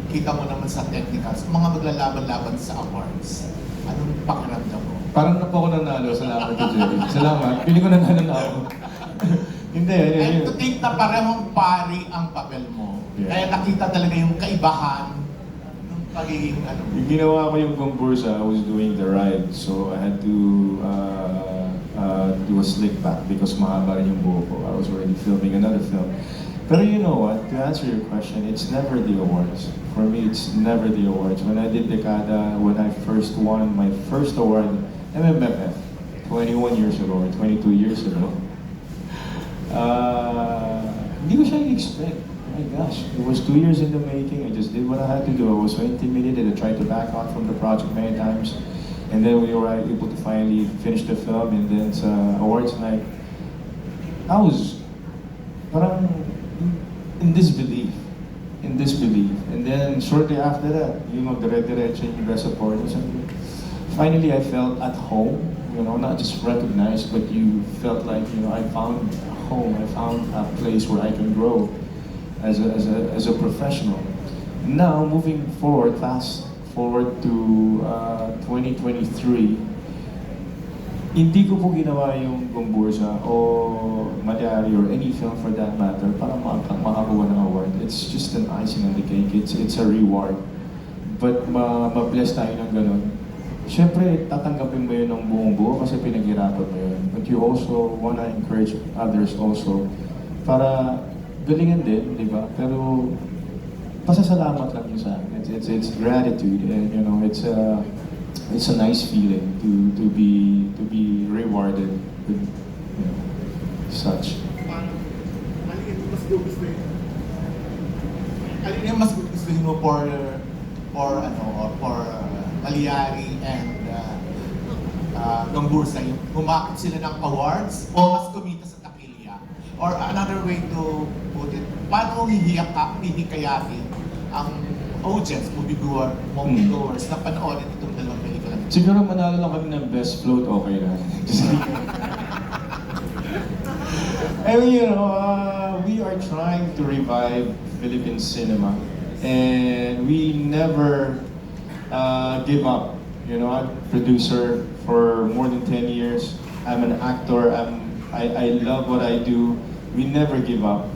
kita mo naman sa technicals, mga maglalaban-laban sa awards. Anong pakiramdam mo? Parang na po ako nanalo. Salamat kay Jerry. Salamat. Pili ko nanalo na ako. Hindi, And to think na parehong pari ang papel mo. Yeah. Kaya nakita talaga yung kaibahan ng pagiging ano. Yung ginawa ko yung Gombursa, I was doing the ride. So I had to do a slick back because mahaba rin yung buho ko. I was already filming another film. Pero you know what, to answer your question, it's never the awards. For me, it's never the awards. When I did Dekada, when I first won my first award, MMFF, 21 years ago or 22 years ago, hindi ko siya expect. Oh my gosh, it was 2 years in the making. I just did what I had to do. I was so intimidated. I tried to back out from the project many times. And then we were able to finally finish the film. And then sa awards night, I was parang in disbelief. And then shortly after that, you know, dire-diretso yung rest of orders. Finally, I felt at home, you know, not just recognized, but you felt like, you know, I found a home, I found a place where I can grow as a professional. Now, moving forward, fast forward to 2023, hindi ko po ginawa yung Gombursa o Mallari or any film for that matter para makakuha ng award. It's just an icing on the cake. It's a reward. But ma-bless tayo ng ganun. Siyempre, tatanggapin mo yun ng buong buo kasi pinaghirapan mo yun. But you also wanna encourage others also para galingan din, di ba? Pero pasasalamat lang yun sa akin. It's gratitude and you know, it's a nice feeling to be rewarded with, you know, such. Alin yung mas gugustuhin? Alin yung mas gugustuhin mo for Mallari and Gombursa? Yung kumakit sila ng awards o mas kumita sa takilya? Or another way to put it, paano hihikayatin ang audience, moviegoers na panoorin itong dalawang pelikula? Siguro manalo lang kami ng best float, okay na. I mean, you know, we are trying to revive Philippine cinema, and we never give up. You know, I'm a producer for more than 10 years. I'm an actor. I love what I do. We never give up.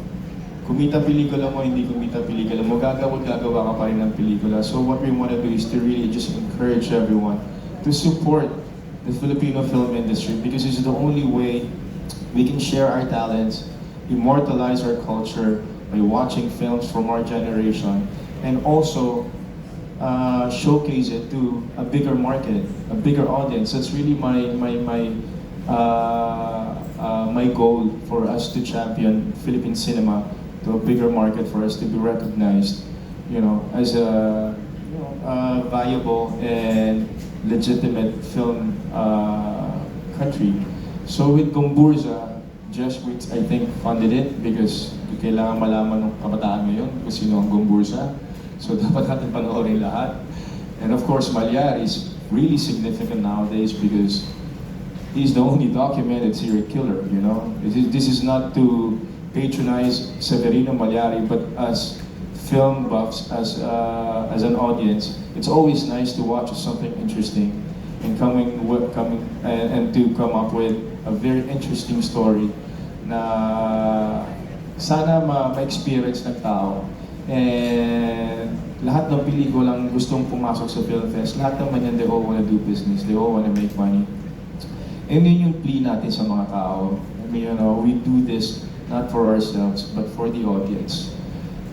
Kumita pelikula mo, hindi kumita pelikula mo, gagawa ka pa rin ng pelikula. So what we want to do is to really just encourage everyone to support the Filipino film industry because it's the only way we can share our talents, immortalize our culture by watching films from our generation, and also showcase it to a bigger market, a bigger audience. That's really my goal for us to champion Philippine cinema to a bigger market, for us to be recognized, you know, as a viable and legitimate film country. So with Gombursa, Jesuits, I think, funded it because kailangan malaman ng kabataan ngayon kung sino ang Gombursa. So dapat natin panoorin lahat. And of course, Mallari is really significant nowadays because he's the only documented serial killer, you know. This is not to patronize Severino Mallari, but as film buffs, as an audience, it's always nice to watch something interesting and to come up with a very interesting story na sana ma-experience ng tao. And lahat ng pelikulang gustong pumasok sa Film Fest, lahat naman yan, they all wanna do business, they all wanna make money. And yun yung plea natin sa mga tao. I mean, you know, we do this not for ourselves, but for the audience.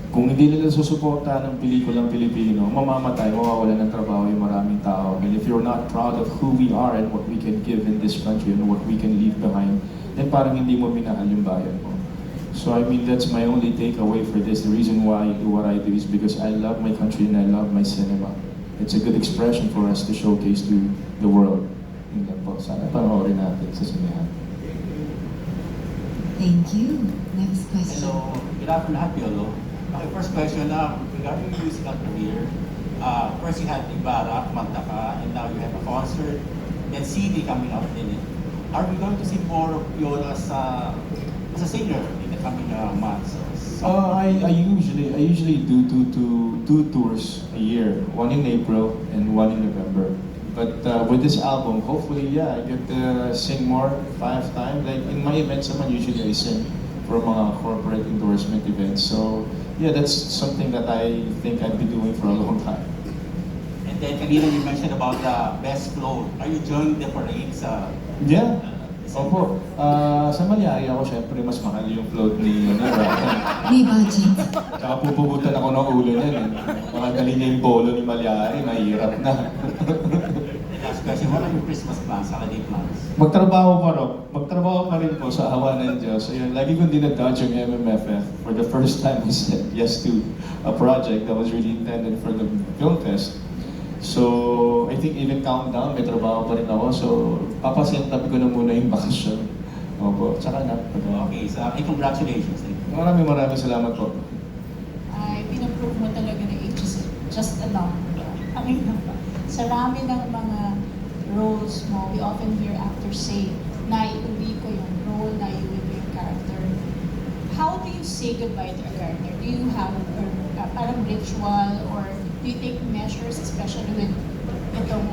Kung hindi nila susuporta ng pelikulang Pilipino, mamamatay, mawawala ng trabaho yung maraming tao. And if you're not proud of who we are and what we can give in this country and what we can leave behind, then parang hindi mo minahal yung bayan mo. So I mean, that's my only takeaway for this. The reason why I do what I do is because I love my country and I love my cinema. It's a good expression for us to showcase to the world. Yun lang po. Sana panoorin natin sa sinihan. Thank you. Next question. Hello, good afternoon, Piolo. My first question, regarding your musical career, first you had Ibarra, Kumanta Ka, and now you have a concert, and CD coming out in it. Are we going to see more of Piolo as a singer in the coming months? I usually do two tours a year, one in April and one in November. But with this album, hopefully, yeah, I get to sing more 5 times. Like in my events naman, usually I sing for mga corporate endorsement events. So yeah, that's something that I think I'd be doing for a long time. And then kanina you mentioned about the best float. Are you joining the parade sa... Yeah. Opo. Sa Mallari ako, syempre, mas mahal yung float ni May budget. Tsaka pupubutan ako ng ulo niyan. Mga dali niya yung bolo ni Mallari, mahirap na. Last question, what are your Christmas plans, holiday plans? Magtrabaho pa rin po sa awa ng Diyos. Ayun, lagi kong dinadodge yung MMFF. For the first time, I said yes to a project that was really intended for the film fest. So, I think even countdown, may trabaho pa rin ako. So, papasentab ko na muna yung bakasyon. Opo, tsaka na. Okay, so congratulations. Maraming salamat po. Ay, pinapprove mo talaga na age is just a number. Ang ina pa. Sa rami ng mga roles mo, we often hear actors say, naiuwi ko yung role, naiuwi ko yung character. How do you say goodbye to a character? Do you have a parang ritual or do you take measures, especially with itong,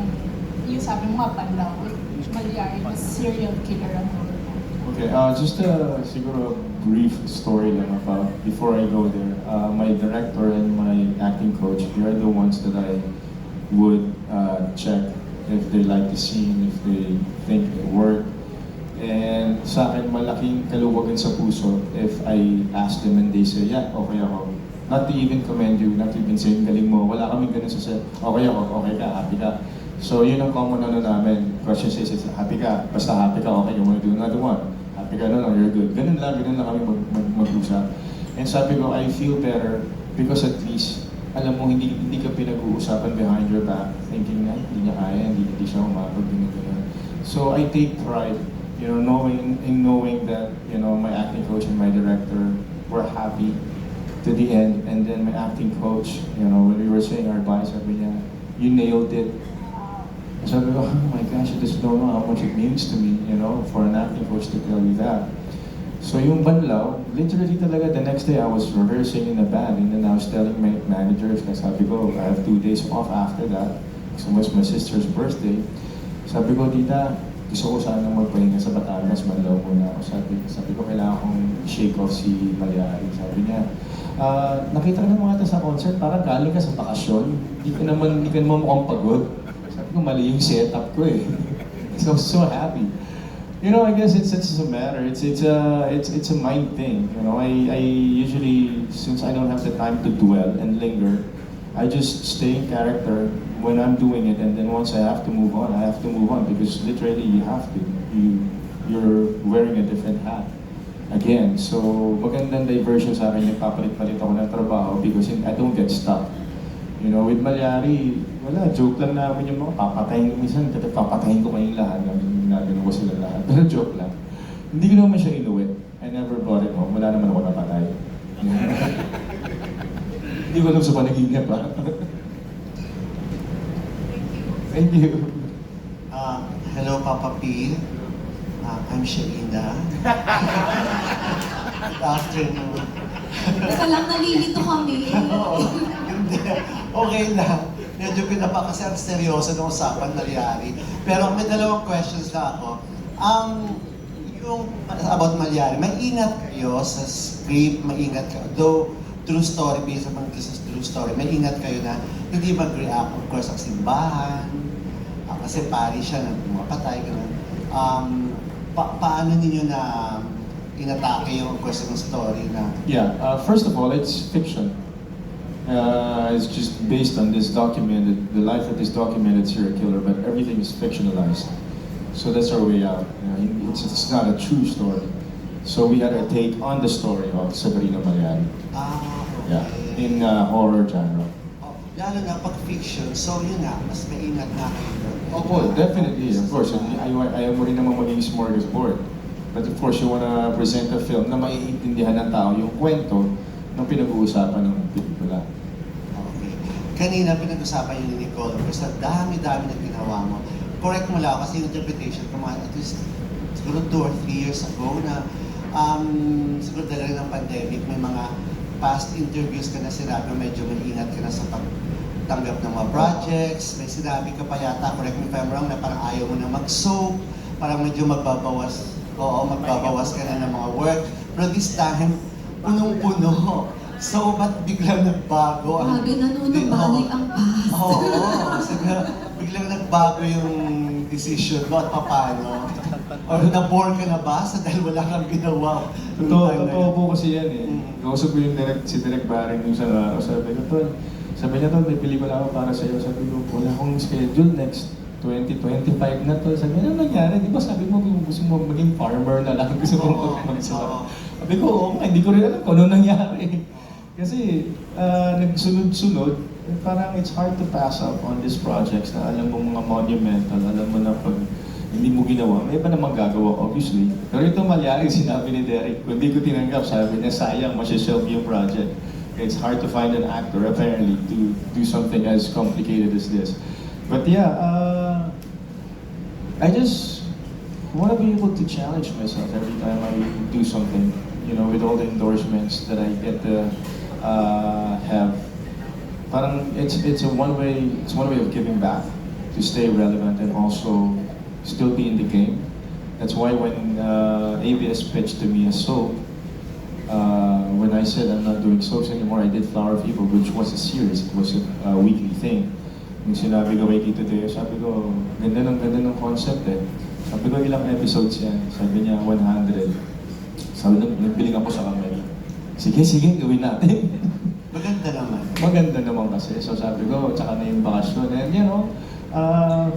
yung sabi mo nga panlaw, with Mallari, na serial killer ang role mo? Okay, just siguro a brief story lang about before I go there. My director and my acting coach, they are the ones that I would check if they like the scene, if they think it worked. And sa akin, malaking kaluwagan sa puso if I ask them and they say, yeah, okay ako. Not to even commend you, not to even say, galing mo. Wala kaming ganun sa set. Okay ako, okay ka, happy ka. So yun ang common namin. Question says, happy ka. Basta happy ka, okay, you wanna do another one. Happy ka, no, you're good. Ganun lang kami mag-usap. And sabi ko, I feel better because at least, alam mo, hindi ka pinag-uusapan behind your back, thinking na hindi niya kaya, hindi siya umabot, ganyan. So I take pride, knowing that, my acting coach and my director were happy to the end. And then my acting coach, when we were saying our bye, sabi niya, you nailed it. Sabi ko, oh my gosh, I just don't know how much it means to me, for an acting coach to tell you that. So yung banlaw, literally talaga, the next day I was rehearsing in the band and then I was telling my managers, sabi ko, I have 2 days off after that. So it was my sister's birthday. Sabi ko, tita, gusto ko sana magpahinga sa Batangas, banlaw muna ako. Sabi ko, kailangan kong shake off si Mallari. Sabi niya, nakita ka naman ata sa concert, parang galing ka sa bakasyon. Hindi ka naman mukhang pagod. Sabi ko, mali yung setup ko eh. So I was so happy. I guess it's a matter. It's a mind thing. I usually, since I don't have the time to dwell and linger, I just stay in character when I'm doing it, and then once I have to move on, I have to move on because literally you have to. You're wearing a different hat again. So magandang diversion sa akin yung papalit-palit ako ng trabaho because I don't get stuck. With Mallari, wala, joke lang namin yung mga papatayin ko kayong lahat. Ginagano ko sila lahat. Pero joke lang. Hindi ko naman siya inuwi. I never brought it home. Wala naman ako napatay. Hindi ko alam sa panaginip pa. Thank you. Hello, Papa P. I'm Shalina. Good afternoon. Teka lang, nalilito kami. Oo, hindi. Okay lang. Medyo pinapa kasi ang seryoso ng usapan Mallari. Pero may dalawang questions na ako. Yung about Mallari, may ingat kayo sa script, may ingat kayo. Though, true story, based on sa true story, may ingat kayo na hindi mag-react, of course, ang simbahan. Kasi pari siya na pumapatay, gano'n. Paano ninyo na inatake yung question ng story na... Yeah, first of all, it's fiction. It's just based on this the life of this documented serial killer, but everything is fictionalized. So that's our way out. It's not a true story. So we had a take on the story of Sabrina Mallari. Okay. Yeah, in horror genre. Lalo na pag fiction, so yun nga, mas maingat na kayo. Opo, definitely, of course. Ayaw mo rin naman maging smorgasbord. But of course, you wanna present a film na maiintindihan ng tao yung kwento ng pinag-uusapan ng pelikula. Okay. Kanina pinag-usapan yun ni Nicole, kasi dami-dami na ginawa mo. Correct mo lang, kasi yung interpretation ko at least siguro 2 or 3 years ago na siguro dahil ng pandemic, may mga past interviews ka na sinabi, medyo mag-ingat ka na sa tanggap ng mga projects. May sinabi ka pa yata, correct me if I'm wrong, na parang ayaw mo na mag-soap, parang medyo magbabawas ka na ng mga work. Pero this time, punong-puno. So, ba't biglang nagbago? Grabe, nanunubalik ang past. Oo, biglang nagbago yung decision mo at paano? Or na-bore ka na ba dahil wala kang ginawa? Totoo po kasi yan eh. Kausap ko yung si Direk Baring yung sa araw. Sabi niya, Tol, may pelikula ako para sa'yo. Sabi ko, wala akong schedule next 2025 na to. Sabi niya, ano nangyari? Di ba sabi mo gusto mo maging farmer na lang? Gusto mo magsasabi? Sabi ko, oo nga, hindi ko rin alam kung ano nangyari. Kasi nagsunod-sunod, parang it's hard to pass up on these projects na alam mo mga monumental, alam mo na pag hindi mo ginawa, may iba namang gagawa obviously. Pero ito Mallari, sinabi ni Derek, kung hindi ko tinanggap, sabi niya, sayang, masyashelf yung project. It's hard to find an actor apparently to do something as complicated as this. But yeah, I just want to be able to challenge myself every time I do something, you know, with all the endorsements that I get to have. Parang it's one way of giving back to stay relevant and also still be in the game. That's why when ABS pitched to me a soap, when I said I'm not doing soaps anymore, I did Flower People, which was a series. It was a weekly thing. Yung sinabi ko kay Tito Teo, sabi ko, ganda ng concept eh. Sabi ko, ilang episodes yan? Sabi niya, 100. Sabi ko, nagbiling ako sa kamay. Sige, gawin natin. Maganda naman. Maganda naman kasi. So sabi ko, tsaka na yung bakasyon. And you know,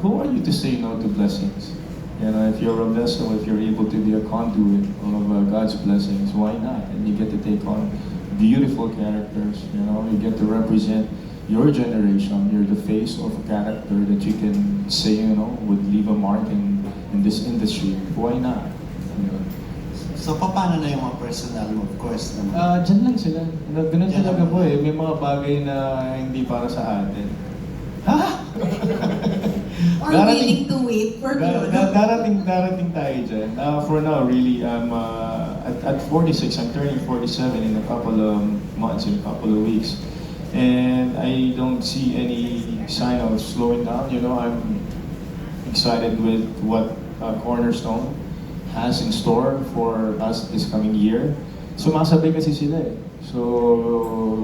who are you to say no to blessings? You know, if you're a vessel, if you're able to be a conduit of God's blessings, why not? And you get to take on beautiful characters, you know, you get to represent your generation. You're the face of a character that you can say, you know, would leave a mark in this industry. Why not? You know? So, paano na yung mga personal mo? Of course naman. Diyan lang sila. Ganun Diyan talaga lang. po eh. May mga bagay na hindi para sa atin. Ha? Or willing to wait for good. Darating tayo dyan. For now, really, I'm at 46. I'm turning 47 in a couple of months, in a couple of weeks. And I don't see any sign of slowing down. You know, I'm excited with what Cornerstone has in store for us this coming year. Sumasabay kasi sila eh. So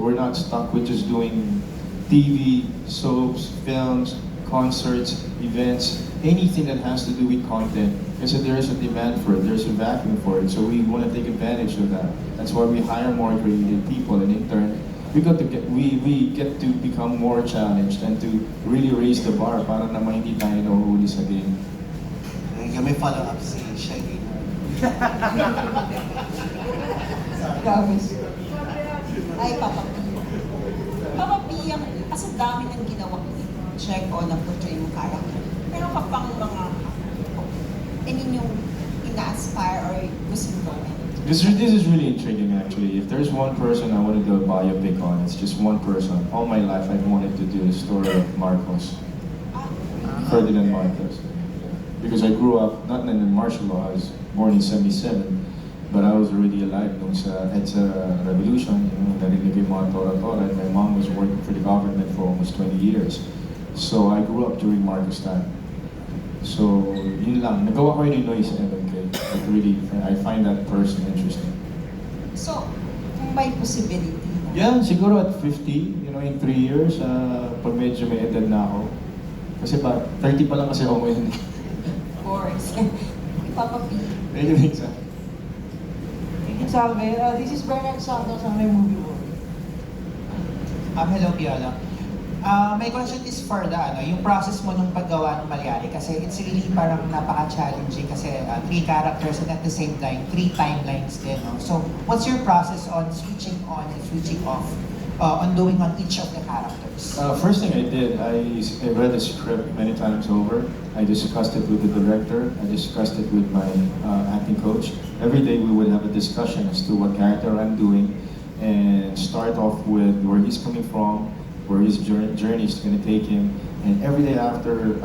we're not stuck with just doing TV, soaps, films, concerts, events, anything that has to do with content. Kasi there is a demand for it, there's a vacuum for it. So we want to take advantage of that. That's why we hire more creative people, and in turn, we get to become more challenged and to really raise the bar para naman hindi tayo nahuhuli sa game. May follow-up si Shaggy. Ay, Papa P. Papa P, kasi dami ng ginawang check o na-portray mo character. Pero kapang mga yung ina-aspire or gusto mo gawin? This is really intriguing actually. If there's one person I want to do a biopic on, it's just one person. All my life I've wanted to do the story of Marcos. Ferdinand Marcos. Because I grew up not in martial law, I was born in 77, but I was already alive nung sa EDSA revolution, you know, narinig yung mga tora-tora, and my mom was working for the government for almost 20 years. So I grew up during Marcos time. So yun lang, nagawa ko yun sa MMK. But really, I find that person interesting. So, kung may possibility na. Yeah, siguro at 50, you know, in 3 years, pag medyo may edad na ako. Kasi 30 pa lang kasi ako ngayon. Of course. Papa P. Anything, sir? Salve, this is Bernard Santos on my movie world. Hello, Piolo. My question is for yung process mo nung paggawa ng Mallari kasi it's really parang napaka-challenging kasi 3 characters and at the same time 3 timelines din. No? So, what's your process on switching on and switching off on doing on each of the characters? First thing I did, I read the script many times over. I discussed it with the director. I discussed it with my acting coach. Every day we would have a discussion as to what character I'm doing and start off with where he's coming from, where his journey is going to take him. And every day after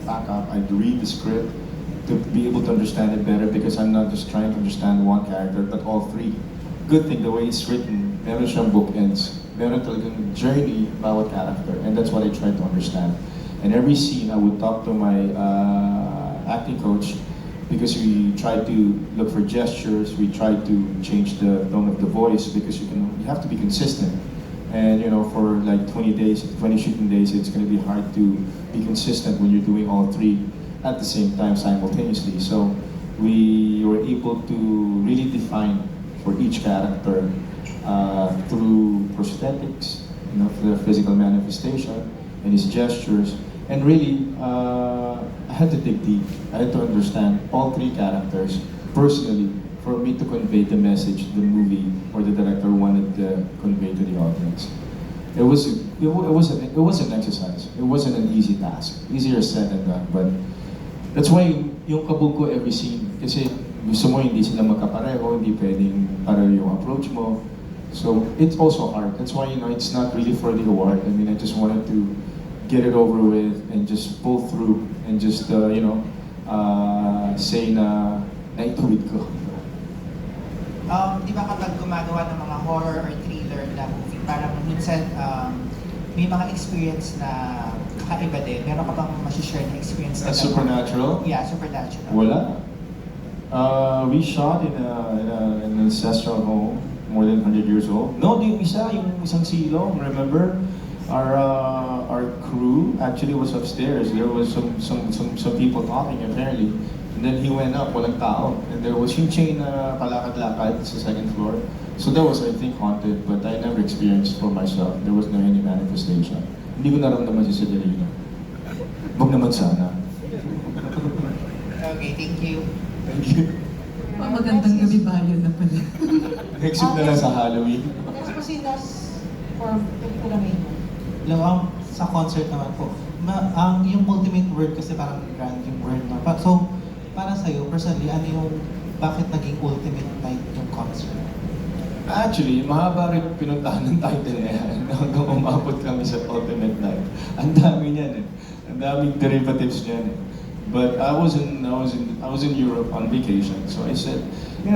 backup, I'd read the script to be able to understand it better because I'm not just trying to understand one character, but all 3. Good thing, the way it's written, meron siyang bookends. meron talagang journey bawat character, and that's what I try to understand. And every scene, I would talk to my acting coach, because we try to look for gestures, we try to change the tone of the voice, because you have to be consistent. And for like 20 days, 20 shooting days, it's going to be hard to be consistent when you're doing all three at the same time simultaneously. So we were able to really define for each character through prosthetics, for the physical manifestation and his gestures. And really, I had to dig deep. I had to understand all three characters personally for me to convey the message the movie or the director wanted to convey to the audience. It was an exercise. It wasn't an easy task. Easier said than done. But that's why yung kabog ko every scene. Kasi gusto mo hindi sila magkapareho, hindi pwedeng pareho yung approach mo. So it's also hard. That's why it's not really for the award. I mean, I just wanted to get it over with and just pull through and just say na naituwid ko. Di ba kapag gumagawa ng mga horror or thriller na movie, parang minsan may mga experience na kakaiba din. Meron ka bang masishare na experience na Supernatural? Yeah, supernatural. Wala. We shot in an ancestral home, more than 100 years old. No, yung isang silong, remember? Our crew actually was upstairs. There was some people talking apparently. And then he went up, walang tao. And there was yung chain na palakad-lakad sa second floor. So that was, I think, haunted, but I never experienced for myself. There was no any manifestation. Hindi ko naramdaman si Celerino. Wag naman sana. Okay, thank you. Thank you. Magandang gabi ba yun na pala? Next week na lang sa Halloween. Next po si Das for pelikula ngayon. Sa concert naman po, yung ultimate word kasi parang grand yung word na. So, para sa'yo, personally, bakit naging ultimate night yung concert? Actually, mahaba rin pinuntahan ng title na yan hanggang umabot kami sa ultimate night. Ang dami niyan eh. Ang daming derivatives niyan eh. But I was in Europe on vacation, so I said,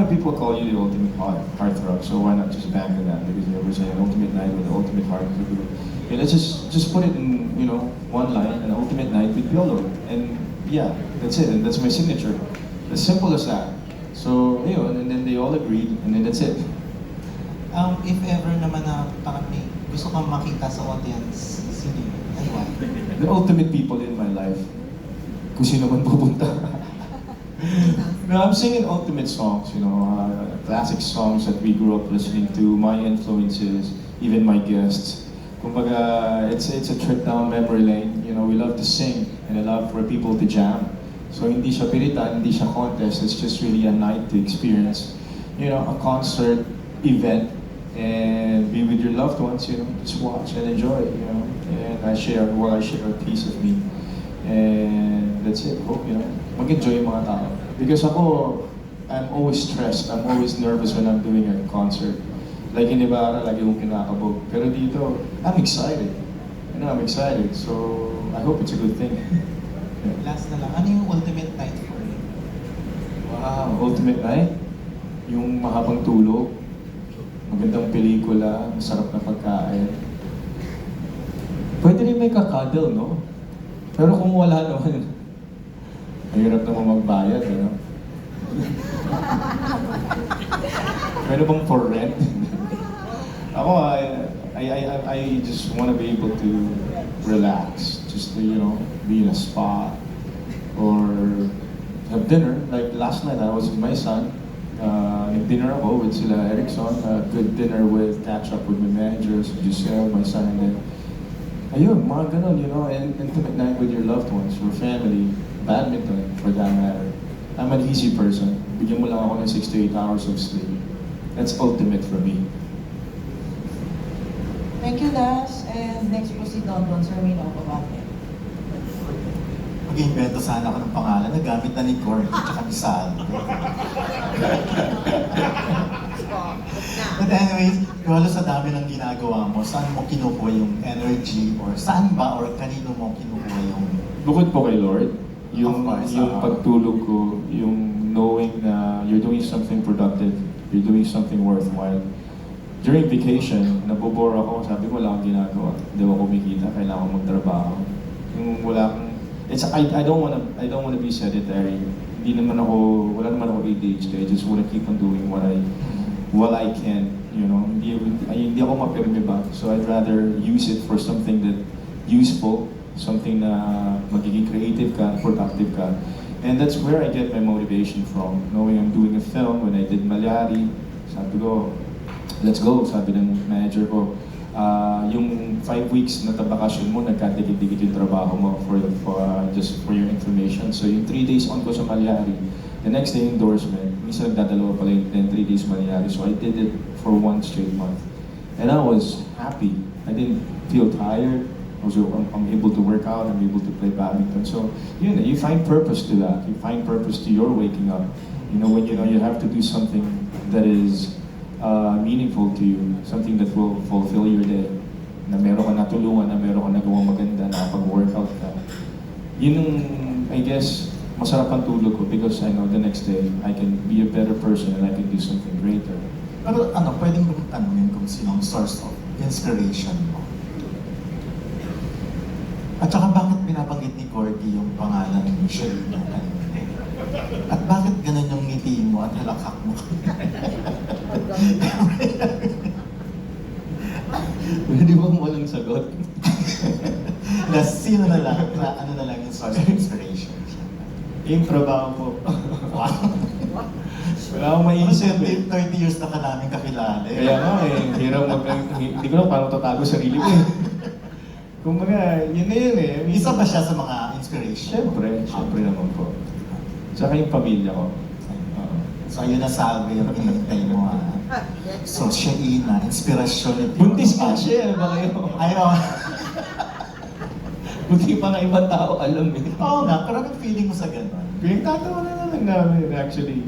people call you the ultimate heartthrob, so why not just bank on that? Because they were saying ultimate night with the ultimate heartthrob. Okay, let's just put it in one line, an ultimate night with PIOLO, and yeah, that's it, and that's my signature. As simple as that. So and then they all agreed, and then that's it. If ever naman na parang may gusto kang makita sa audience, sino yun? And why? The ultimate people in my life. Kung sino man pupunta. No, I'm singing ultimate songs, classic songs that we grew up listening to, my influences, even my guests. Kumbaga, it's a trip down memory lane. We love to sing, and I love for people to jam. So hindi siya pilitan, hindi siya contest. It's just really a night to experience, a concert event, and be with your loved ones. Just watch and enjoy. And I share a piece of me, and that's it. Hope mag-enjoy yung mga tao. Because I'm always stressed. I'm always nervous when I'm doing a concert. Like in Ibarra, lagi kong kinakabog. Pero dito, I'm excited. I'm excited. So, I hope it's a good thing. Last na lang, ano yung ultimate night for you? Wow, ultimate night? Yung mahabang tulog, magandang pelikula, masarap na pagkain. Pwede rin may kakadal, no? Pero kung wala naman, mahirap naman magbayad, Pwede bang for rent? Ako, I just want to be able to relax, just to, be in a spa or have dinner. Like last night, I was with my son. Nag-dinner ako with sila Erickson. Good dinner with, catch up with my managers, Giselle, my son, and then ayun, mga ganun, and intimate night with your loved ones, your family, badminton, for that matter. I'm an easy person. Bigyan mo lang ako ng 6 to 8 hours of sleep. That's ultimate for me. Thank you, Das. And next po si Don Sir Rino Pabate. Mag-invento sana ako ng pangalan na gamit na ni Corny at saka ni Sal. But anyways, Piolo, sa dami ng ginagawa mo, saan mo kinukuha yung energy or saan ba or kanino mo kinukuha yung... Bukod po kay Lord, yung Of course, pagtulog ko, yung knowing na you're doing something productive, you're doing something worthwhile. during vacation, nabobore ako, sabi ko wala akong ginagawa. Hindi ako kumikita, kailangan ko magtrabaho. Yung wala akong, I don't wanna be sedentary. Hindi naman ako, wala naman ako ADHD. I just wanna keep on doing what I can, you know. Hindi ako mapirme ba. So I'd rather use it for something that useful, something na magiging creative ka, productive ka. And that's where I get my motivation from. Knowing I'm doing a film, when I did Mallari, sabi ko, let's go, sabi ng manager ko. Yung 5 weeks na tabakasyon mo, nagkadikit-dikit yung trabaho mo just for your information. So yung 3 days on ko sa Mallari, the next day endorsement, minsan nagdadalawa pala yung 3 days Mallari. So I did it for 1 straight month. And I was happy. I didn't feel tired. I'm able to work out, I'm able to play badminton. So you find purpose to that. You find purpose to your waking up. You know, when you know you have to do something that is meaningful to you, something that will fulfill your day. Na meron ka natulungan, na meron ka nagawang maganda, na pag-workout ka. Yun yung, I guess, masarap ang tulog ko because I know the next day I can be a better person and I can do something greater. Pero pwedeng tanungin kung sinong source of inspiration mo? At saka bakit binabanggit ni Cordy yung pangalan ni Shelina? At bakit ganun yung ngiti mo at halakak mo? Pwede bang walang sagot? Sino na lang, ano na lang yung source of inspiration? Yung trabaho ko. Wow! Wala akong maisip 30 years na ka namin kakilala eh. Kaya nga hirap hindi ko lang paano tatago sarili ko eh. Kumbaga, yun na yun eh. Isa ba siya sa mga inspiration? Siyempre naman po. Tsaka yung pamilya ko. So ayun na sabi yung pinintay mo So siya inspirasyon ni Pio. Buntis pa siya, ano ba kayo? Ayaw. Buti pa nga ibang tao alam eh. Oo nga, pero anong feeling mo sa gano'n? Pinagtatawa na lang namin actually.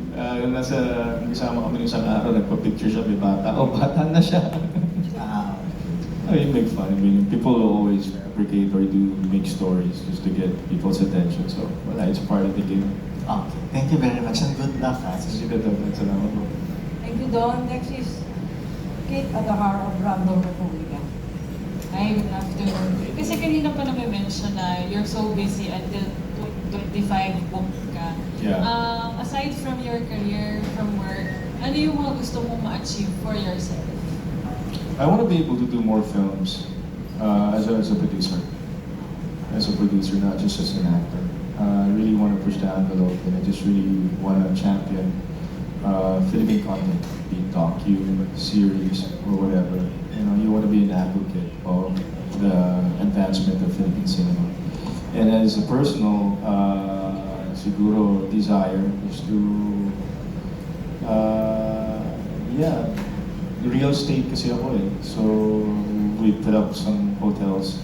Kasama kami ng isang araw, nagpa-picture siya, may bata. Bata na siya. I mean, make fun. I mean, people always fabricate or make stories just to get people's attention. So, it's part of the game. Okay. Thank you very much and good luck. Salamat po. Thank you, Don. Next is Kate Adahar of Random Republica. Hi, good afternoon. Kasi kanina pa na-mention na you're so busy until 25 book ka. Yeah. Aside from your career, from work, ano yung mga gusto mong ma-achieve for yourself? I want to be able to do more films as a producer. As a producer, not just as an actor. I really want to push the envelope and I just really want to champion Philippine content, be it docu, series, or whatever. You know, you want to be an advocate of the advancement of Philippine cinema. And as a personal, siguro, desire is to, real estate kasi ako eh. So, we put up some hotels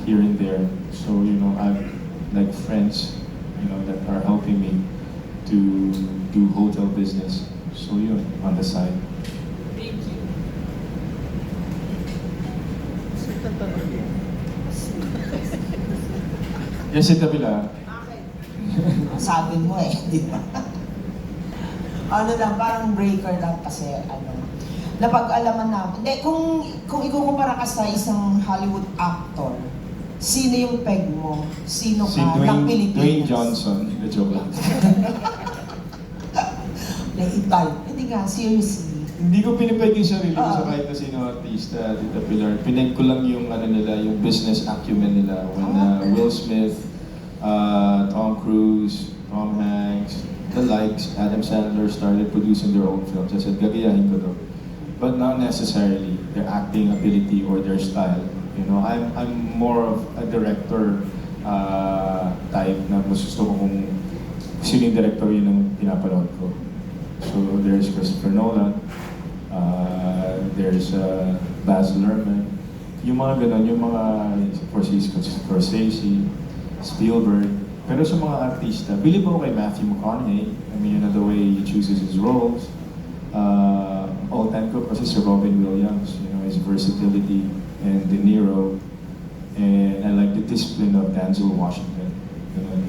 here and there. So, you know, I've like friends, you know, that are helping me to do hotel business. So, yun, on the side. Thank you. Yes, si Tabila. Sabi mo eh, di ba? Ano lang, parang breaker lang kasi, napag-alaman namin. Hindi, kung ikukumpara ka sa isang Hollywood actor, sino yung peg mo? Sino ka ng Pilipinas? Dwayne Johnson. Joke lang. Naitay. Hindi nga, seriously. Hindi ko pinipeg yung sarili ko sa kahit na sino artista, Tita Pilar. Pineg ko lang yung nila, yung business acumen nila. When Will Smith, Tom Cruise, Tom Hanks, the likes, Adam Sandler started producing their own films. I said, gagayahin ko to. But not necessarily their acting ability or their style. You know, I'm more of a director type na mas gusto ko kung sino yung director yun ang pinapanood ko. So there's Christopher Nolan, there's Baz Luhrmann, yung mga ganon, yung mga Scorsese, Spielberg. Pero sa mga artista, believe ako kay Matthew McConaughey. I mean, you know, the way he chooses his roles. All-time ko kasi si Robin Williams, you know, his versatility, and De Niro, and I like the discipline of Denzel Washington. You know?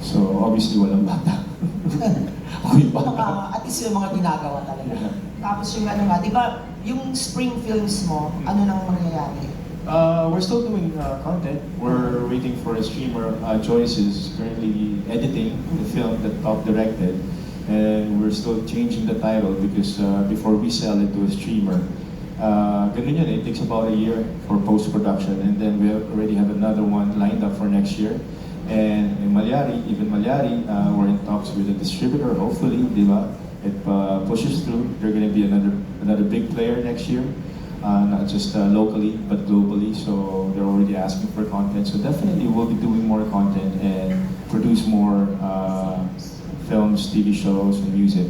So obviously walang bata. At least yung mga ginagawa talaga. Tapos yung di ba, yung spring films mo, ano nang mangyayari? We're still doing content. We're waiting for a streamer. Joyce is currently editing the film that Top directed, and we're still changing the title because before we sell it to a streamer, ganun yun, it takes about a year for post-production, and then we already have another one lined up for next year. And in Mallari, we're in talks with a distributor. Hopefully, di ba? It pushes through. They're going to be another big player next year, not just locally but globally. So they're already asking for content. So definitely, we'll be doing more content and produce more films, TV shows, and music.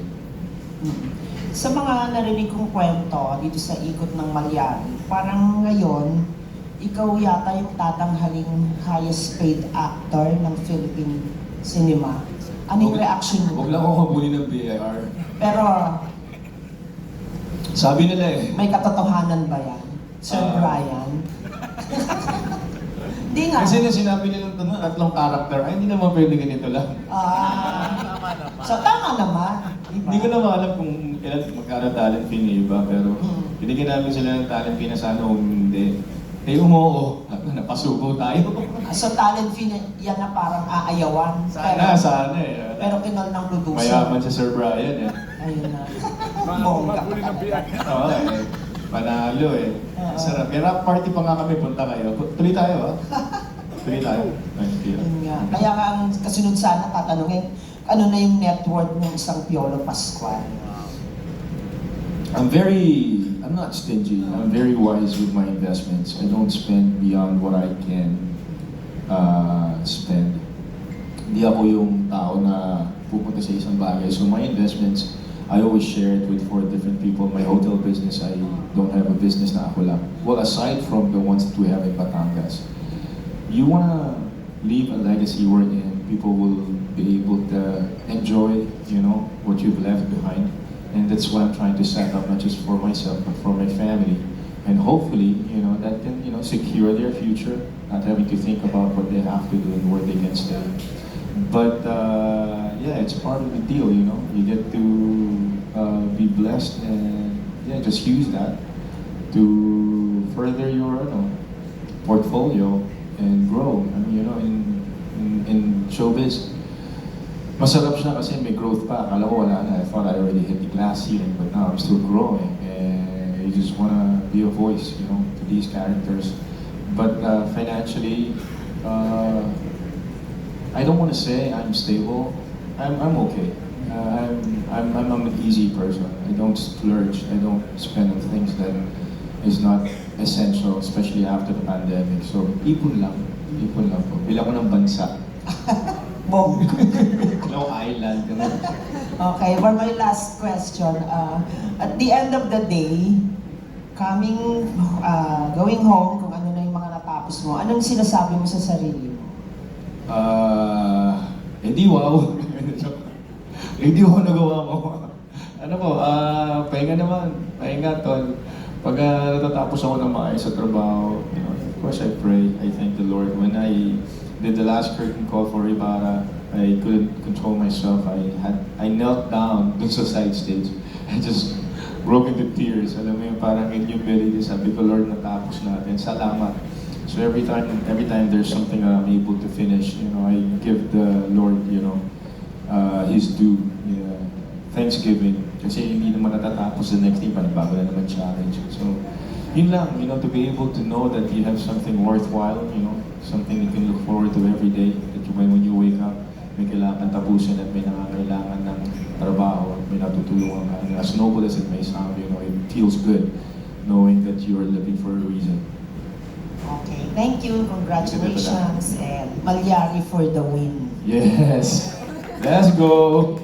Sa mga narinig kong kwento dito sa ikot ng Mallari, parang ngayon, ikaw yata yung tatanghaling highest paid actor ng Philippine cinema. Anong reaction mo? Huwag lang ako habulin ng BIR. Pero, sabi nila eh. may katotohanan ba yan? Sir Brian? Hindi nga. Kasi na sinabi nila ng tatlong character, ay hindi naman pwede ganito lang. So tama naman. Diba? Hindi ko naman alam kung ilan magkano talent fee ng iba, pero binigyan namin sila ng talent fee na sana kung hindi. Eh umuo, napasubo tayo. So talent fee yan na parang aayawan. Sana eh. Pero kinol ng producer. Mayaman si Sir Brian eh. Ayun na. Bongga ka talaga. Oo eh. Panalo eh. Sarap. May rap party pa nga kami, punta kayo. Tuloy tayo ah. Tuloy tayo. Yun nga. Kaya nga ang kasunod sana tatanungin, ano na yung net worth ng isang Piolo Pascual? I'm not stingy. I'm very wise with my investments. I don't spend beyond what I can spend. Hindi ako yung tao na pupunta sa isang bagay. So my investments, I always share it with 4 different people. My hotel business, I don't have a business na ako lang. Well, aside from the ones that we have in Batangas. You wanna leave a legacy wherein people will be able to enjoy, what you've left behind. And that's what I'm trying to set up, not just for myself, but for my family. And hopefully, that can, secure their future, not having to think about what they have to do and where they can stay. But yeah, it's part of the deal, You get to be blessed and just use that to further your portfolio and grow. I mean, in showbiz, masarap siya kasi may growth pa. Akala ko wala na. I thought I already hit the glass ceiling, but now I'm still growing. And you just wanna be a voice, to these characters. But financially, I don't want to say I'm stable. I'm okay. I'm an easy person. I don't splurge. I don't spend on things that is not essential, especially after the pandemic. So ipon lang po. Bila ko ng bansa. Bong. No island. Okay, for my last question, at the end of the day, going home, kung ano na yung mga natapos mo, anong sinasabi mo sa sarili mo? Hindi wow. Hindi ko nagawa mo. Pahinga naman. Pahinga, tol. Pag natatapos ako ng maayos sa trabaho, of course I pray. I thank the Lord. When I did the last curtain call for Ibarra, I couldn't control myself. I knelt down dun sa side stage. I just broke into tears. Alam mo yung parang in humility, sabi ko, Lord, natapos natin. Salamat. So every time there's something that I'm able to finish, I give the Lord, His due. Thanksgiving. Kasi hindi naman natatapos the next day, panibago na naman challenge. So, yun lang, to be able to know that you have something worthwhile, something you can look forward to every day, that when you wake up, may kailangan tapusin at may nangangailangan ng trabaho at may natutulungan ka. And as noble as it may sound, it feels good knowing that you are living for a reason. Okay, thank you, congratulations, and Mallari for the win. Yes! Let's go!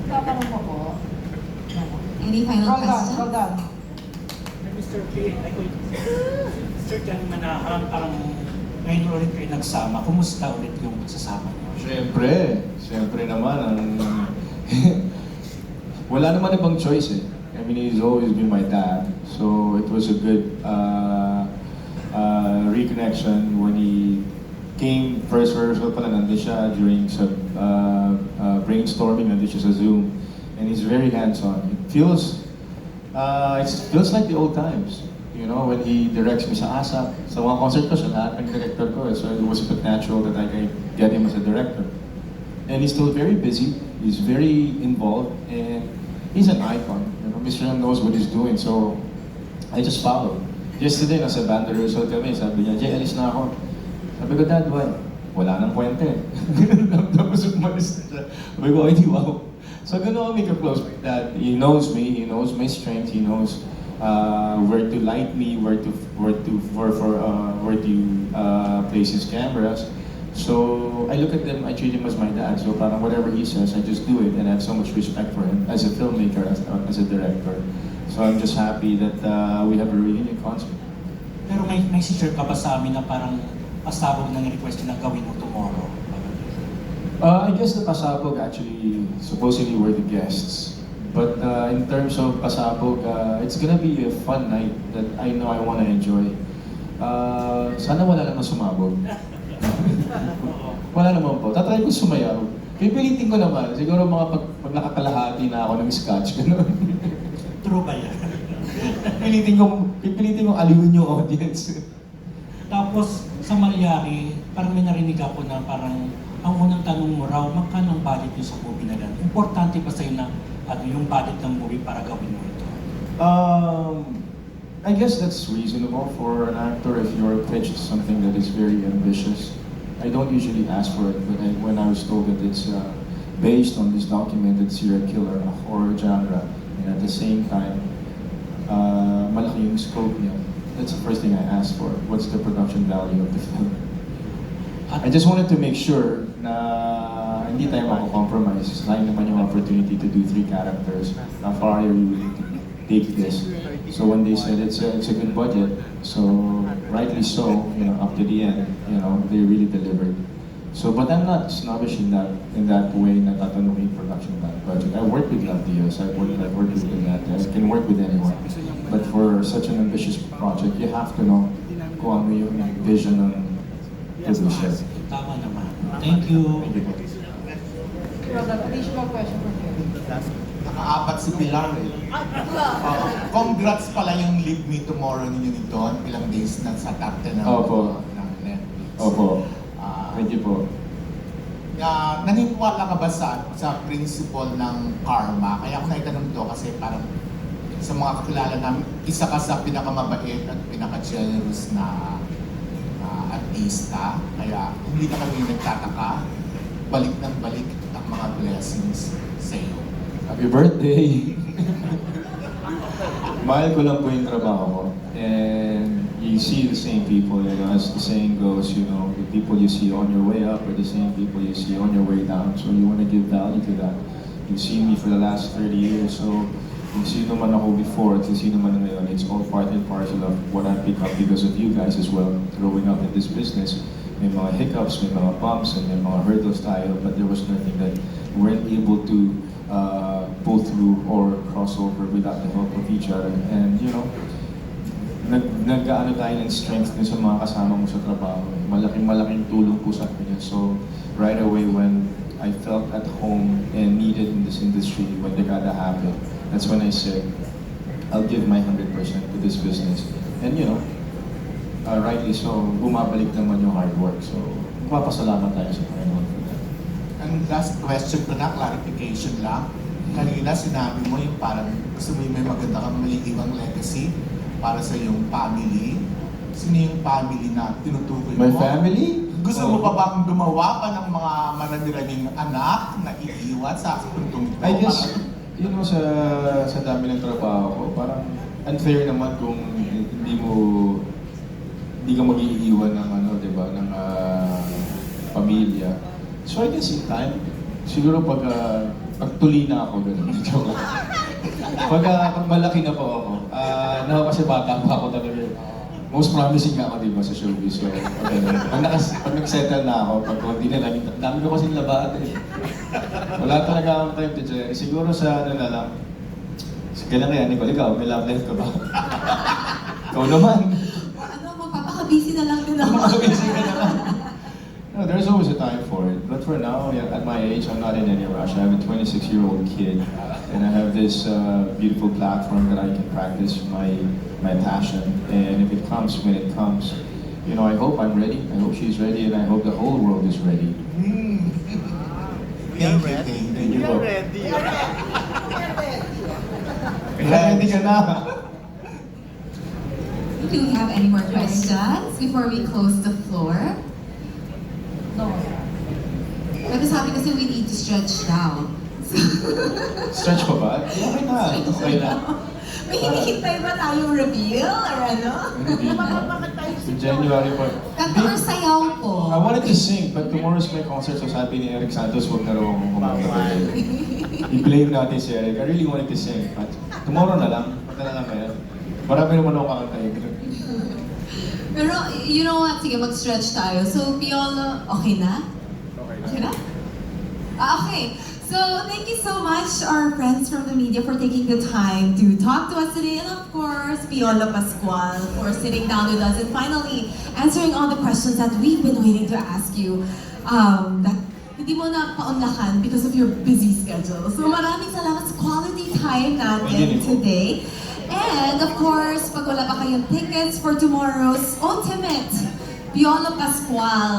Tatanong mo po. Any final Roll questions? on. Mr. K, Mr. Jan Manahan, parang ngayon ulit kayo nagsama. Kumusta ulit yung magsasama niyo? Siyempre naman, wala naman ibang choice eh. I mean, he's always been my dad. So it was a good reconnection when he came. First rehearsal pala, nandun siya during brainstorming, nandun siya sa Zoom. And he's very hands-on. It feels It feels like the old times. You know, when he directs me sa ASAP, sa mga concert ko, siya lahat ng director ko. So it was a bit natural that I can get him as a director. And he's still very busy, he's very involved, and he's an icon. You know, Mr. Ram knows what he's doing, so I just follow. Yesterday, nasa band rehearsal kami, sabi niya, Jay, alis na ako. Sabi ko, Dad, why? Wala nang kwente. Tapos umalis na siya. Sabi ko, ay, wow. So gano'n kami ka-close with Dad. He knows me, he knows my strength, he knows where to light me, where to place his cameras. So I look at them, I treat him as my dad. So parang whatever he says, I just do it, and I have so much respect for him as a filmmaker, as a director. So I'm just happy that we have a reunion concert. Pero may share ka ba sa amin na parang pasabog ng request na gawin mo tomorrow? I guess the pasabog actually supposedly were the guests. But in terms of pasabog, it's gonna be a fun night that I know I wanna enjoy. Sana wala naman sumabog. Wala naman po. Tatry ko sumayaw. Pipilitin ko naman. Siguro mga pag nakakalahati na ako ng scotch. Gano'n. True ba yan? pipilitin kong aliwin yung audience. Tapos sa Mallari, parang may narinig ako na parang ang unang tanong mo raw, magkano ang budget niyo sa movie na yan? Importante ba sa'yo na yung budget ng movie para gawin mo ito? I guess that's reasonable for an actor if you're pitched something that is very ambitious. I don't usually ask for it, but when I was told that it's based on this documented serial killer, a horror genre, and at the same time, malaki yung scope niya, that's the first thing I asked for. What's the production value of the film? I just wanted to make sure na hindi tayo mako-compromise. Sayang naman yung opportunity to do 3 characters. How far are you willing to take this? So when they said it's a good budget, so rightly so, you know, up to the end, you know, they really delivered. So, but I'm not snobbish in that way na tatanungin production budget. I work with Love Diaz, I work with Kinagat, I can work with anyone. But for such an ambitious project, you have to know kung ano yung vision ng producer. Tama naman. Thank you. Additional question for you. Nakaapat si Pilar eh. Congrats pala yung Leave Me Tomorrow ninyo ni Don. Ilang days na sa top 10 ng Netflix. Opo. Thank you po. Naniniwala ka ba sa principle ng karma? Kaya ako naitanong to kasi parang sa mga kakilala namin, isa ka sa pinakamabait at pinaka-generous na artista. Kaya hindi na kami nagtataka. Balik ng balik ang mga blessings sa iyo. Happy birthday! Mahal ko lang po yung trabaho ko. And you see the same people, you know, as the saying goes, you know, the people you see on your way up are the same people you see on your way down. So you want to give value to that. You've seen me for the last 30 years, so kung sino man ako before at kung sino man ngayon, it's all part and parcel of what I pick up because of you guys as well, growing up in this business. May mga hiccups, may mga bumps, and may mga hurdles tayo, but there was nothing that we weren't able to pull through or cross over without the help of each other. And you know, nag-aano tayo ng strength din sa mga kasama mo sa trabaho. Malaking tulong po sa akin yun. So right away when I felt at home and needed in this industry, when they gotta happen, that's when I said, I'll give my 100% to this business. And you know, rightly so, bumabalik naman yung hard work. So magpapasalamat tayo sa Panginoon for that. And last question ko na, clarification lang. Kanina sinabi mo yung parang gusto mo yung may maganda kang maliiwang legacy para sa iyong family. Sino yung family na tinutukoy mo? My family? Gusto mo pa bang gumawa pa ng mga marami-raming anak na iiwan sa puntong ito? I guess, you know, sa dami ng trabaho ko, parang unfair naman kung hindi ka mag-iiwan ng ano, di ba, ng pamilya. So I guess in time, siguro pag tuli na ako, gano'n. Pag malaki na po ako, kasi bata pa ako talaga. Most promising nga ako, di ba, sa showbiz. So, okay, pag nag-settle na ako, pag hindi na lang, dami ko kasing labahat eh. Wala talaga akong time to Jerry. Siguro sa ano na lang, kailan kaya, Nicole, ikaw, may love life ka ba? Ikaw naman. Ano, magpapaka-busy na lang din ako. Magpapaka-busy ka na lang. No, there's always a time for it. But for now, yeah, at my age, I'm not in any rush. I have a 26-year-old kid. and I have this beautiful platform that I can practice my passion. And if it comes when it comes, you know, I hope I'm ready. I hope she's ready, and I hope the whole world is ready. Thank you, thank you. Ready ka na? Do we have any more questions before we close the floor? No. Pero sabi kasi we need to stretch now. Stretch pa ba? Okay na. Okay na. May hinihintay ba tayong reveal or ano? In January pa. Kanta or sayaw po? I wanted to sing, but tomorrow's my concert, so sabi ni Eric Santos, huwag na raw akong kumanta. I-blame natin si Eric. I really wanted to sing, but tomorrow na lang. Punta na lang ngayon. Marami naman akong kakantayin. Pero, you know what? Sige, mag-stretch tayo. So, Piolo, okay na? Okay na? Okay. So, thank you so much, our friends from the media, for taking the time to talk to us today. And of course, PIOLO Pascual for sitting down with us and finally answering all the questions that we've been waiting to ask you. That hindi mo na paunlakan because of your busy schedule. So, maraming salamat sa quality time natin today. And of course, pag wala pa kayong tickets for tomorrow's ultimate PIOLO Pascual